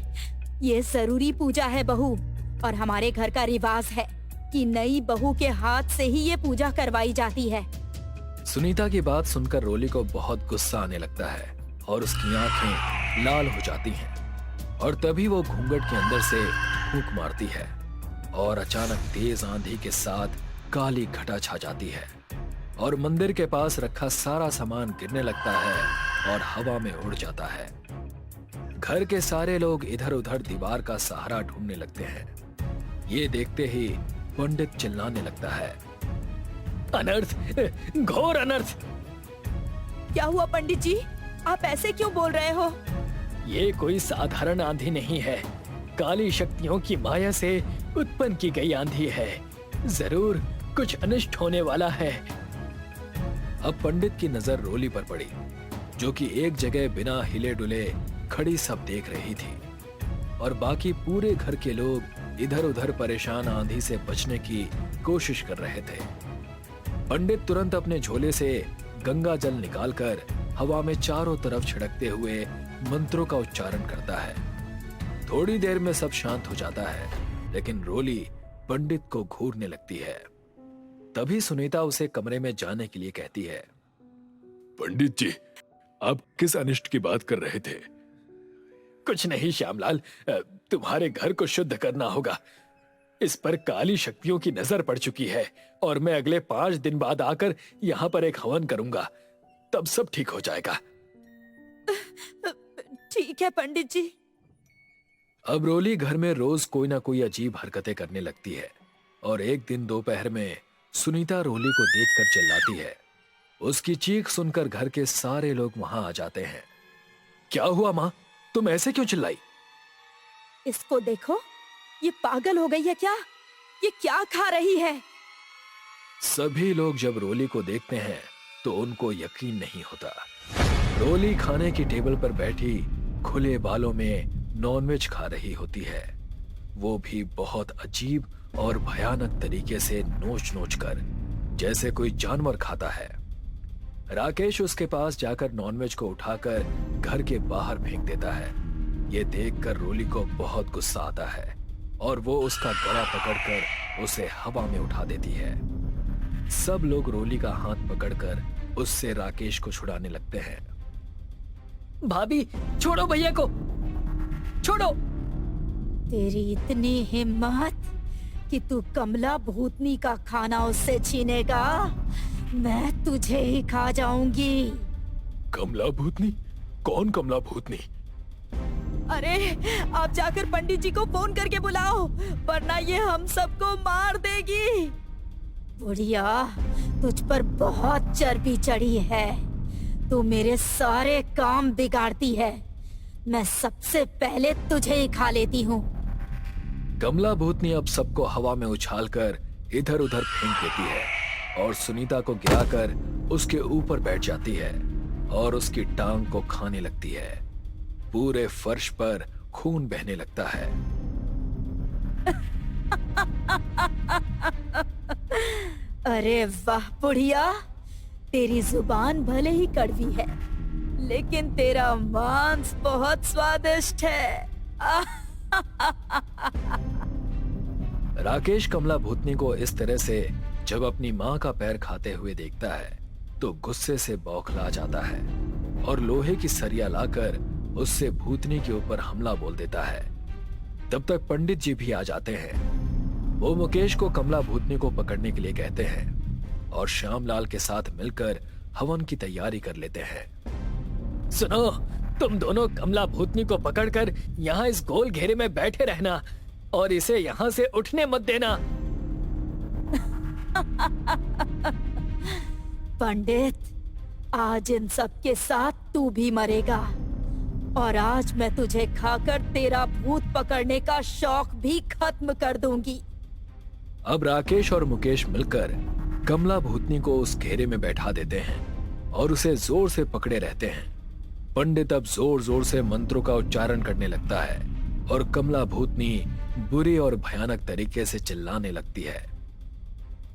ये जरूरी पूजा है बहू, और हमारे घर का रिवाज है कि नई बहू के हाथ से ही ये पूजा करवाई जाती है। सुनीता की बात सुनकर रोली को बहुत गुस्सा आने लगता है और उसकी आंखें लाल हो जाती हैं और तभी वो घूंघट के अंदर से फूंक मारती है और अचानक तेज आंधी के साथ काली घटा छा जाती है और मंदिर के पास रखा सारा सामान गिरने लगता है और हवा में उड़ जाता है। घर के सारे लोग इधर उधर दीवार का सहारा ढूंढने लगते हैं। ये देखते ही पंडित चिल्लाने लगता है, अनर्थ, घोर अनर्थ। क्या हुआ पंडित जी, आप ऐसे क्यों बोल रहे हो? ये कोई साधारण आंधी नहीं है, काली शक्तियों की माया से उत्पन्न की गई आंधी है। जरूर कुछ अनिष्ट होने वाला है। अब पंडित की नजर रोली पर पड़ी, जो कि एक जगह बिना हिले डुले खड़ी सब देख रही थी और बाकी पूरे घर के लोग इधर उधर परेशान आंधी से बचने की कोशिश कर रहे थे। पंडित तुरंत अपने झोले से गंगा जल निकालकर हवा में चारों तरफ छिड़कते हुए मंत्रों का उच्चारण करता है। थोड़ी देर में सब शांत हो जाता है, लेकिन रोली पंडित को घूरने लगती है। तभी सुनीता उसे कमरे में जाने के लिए कहती है, पंडित जी, आप किस अनिष्ट की बात कर रहे थे? कुछ नहीं श्यामलाल, तुम्हारे घर को शुद्ध करना होगा। इस पर काली शक्तियों की नजर पड़ चुकी है और मैं अगले 5 दिन बाद आकर यहाँ पर एक हवन करूंगा, तब सब ठीक हो जाएगा। ठीक है पंडित जी। अब रोली घर में रोज कोई ना कोई अजीब हरकतें करने लगती है और एक दिन दोपहर में सुनीता रोली को देखकर चिल्लाती है। उसकी चीख सुनकर घर के सारे लोग वहां आ जाते हैं। क्या हुआ माँ, तुम ऐसे क्यों चिल्लाई? इसको देखो, ये पागल हो गई है क्या? ये क्या खा रही है? सभी लोग जब रोली को देखते हैं तो उनको यकीन नहीं होता। रोली खाने की टेबल पर बैठी खुले बालों में नॉनवेज खा रही होती है, वो भी बहुत अजीब और भयानक तरीके से नोच नोच कर, जैसे कोई जानवर खाता है। राकेश उसके पास जाकर नॉनवेज को उठाकर घर के बाहर फेंक देता है। ये देखकर रोली को बहुत गुस्सा आता है और वो उसका गला पकड़कर उसे हवा में उठा देती है। सब लोग रोली का हाथ पकड़कर उससे राकेश को छुड़ाने लगते हैं। भाभी, छोड़ो भैया को, छोड़ो। तेरी इतनी हिम्मत कि तू कमला भूतनी का खाना उससे छीनेगा? मैं तुझे ही खा जाऊंगी। कमला भूतनी? कौन कमला भूतनी? अरे आप जाकर पंडित जी को फोन करके बुलाओ, वरना ये हम सबको मार देगी। बुढ़िया, तुझ पर बहुत चर्बी चढ़ी है, तू मेरे सारे काम बिगाड़ती है। मैं सबसे पहले तुझे ही खा लेती हूँ। कमला भूतनी अब सबको हवा में उछालकर इधर उधर फेंक देती है और सुनीता को गिराकर उसके ऊपर बैठ जाती है और उसकी टांग को खाने लगती है। पूरे फर्श पर खून बहने लगता है। अरे वाह बुढ़िया, तेरी जुबान भले ही कड़वी है, लेकिन तेरा मांस बहुत स्वादिष्ट है। राकेश कमला भूतनी को इस तरह से जब अपनी माँ का पैर खाते हुए देखता है तो गुस्से से बौखला जाता है और लोहे की सरिया लाकर उससे भूतनी के ऊपर हमला बोल देता है। तब तक पंडित जी भी आ जाते हैं। वो मुकेश को कमला भूतनी को पकड़ने के लिए कहते हैं और श्यामलाल के साथ मिलकर हवन की तैयारी कर लेते हैं। सुनो, तुम दोनों कमला भूतनी को पकड़कर यहाँ इस गोल घेरे में बैठे रहना और इसे यहाँ से उठने मत देना। पंडित, आज इन सब के साथ तू भी मरेगा और आज मैं तुझे खाकर तेरा भूत पकड़ने का शौक भी खत्म कर दूंगी। अब राकेश और मुकेश मिलकर कमला भूतनी को उस घेरे में बैठा देते हैं और उसे जोर से पकड़े रहते हैं। पंडित अब जोर जोर से मंत्रों का उच्चारण करने लगता है और कमला भूतनी बुरी और भयानक तरीके से चिल्लाने लगती है।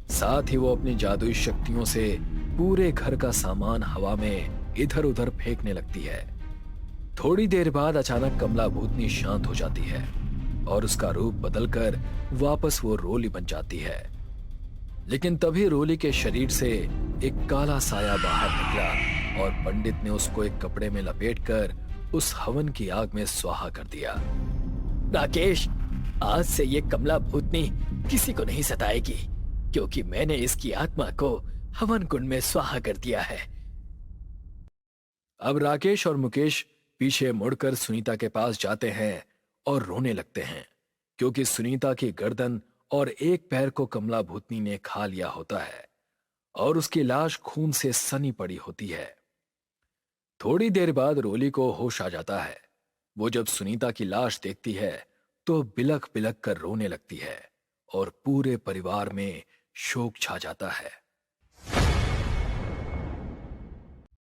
साथ ही वो अपनी जादुई शक्तियों से पूरे घर का सामान हवा में इधर उधर फेंकने लगती है। थोड़ी देर बाद अचानक कमला भूतनी शांत हो जाती है और उसका रूप बदलकर वापस वो रोली बन जाती है। लेकिन तभी रोली के शरीर से एक काला साया बाहर निकला और पंडित ने उसको एक कपड़े में लपेटकर उस हवन की आग में स्वाहा कर दिया। राकेश, आज से ये कमला भूतनी किसी को नहीं सताएगी क्योंकि मैंने इसकी आत्मा को हवन कुंड में स्वाहा कर दिया है। अब राकेश और मुकेश पीछे मुड़कर सुनीता के पास जाते हैं और रोने लगते हैं क्योंकि सुनीता की गर्दन और एक पैर को कमला भूतनी ने खा लिया होता है और उसकी लाश खून से सनी पड़ी होती है। थोड़ी देर बाद रोली को होश आ जाता है। वो जब सुनीता की लाश देखती है तो बिलख बिलख कर रोने लगती है और पूरे परिवार में शोक छा जाता है।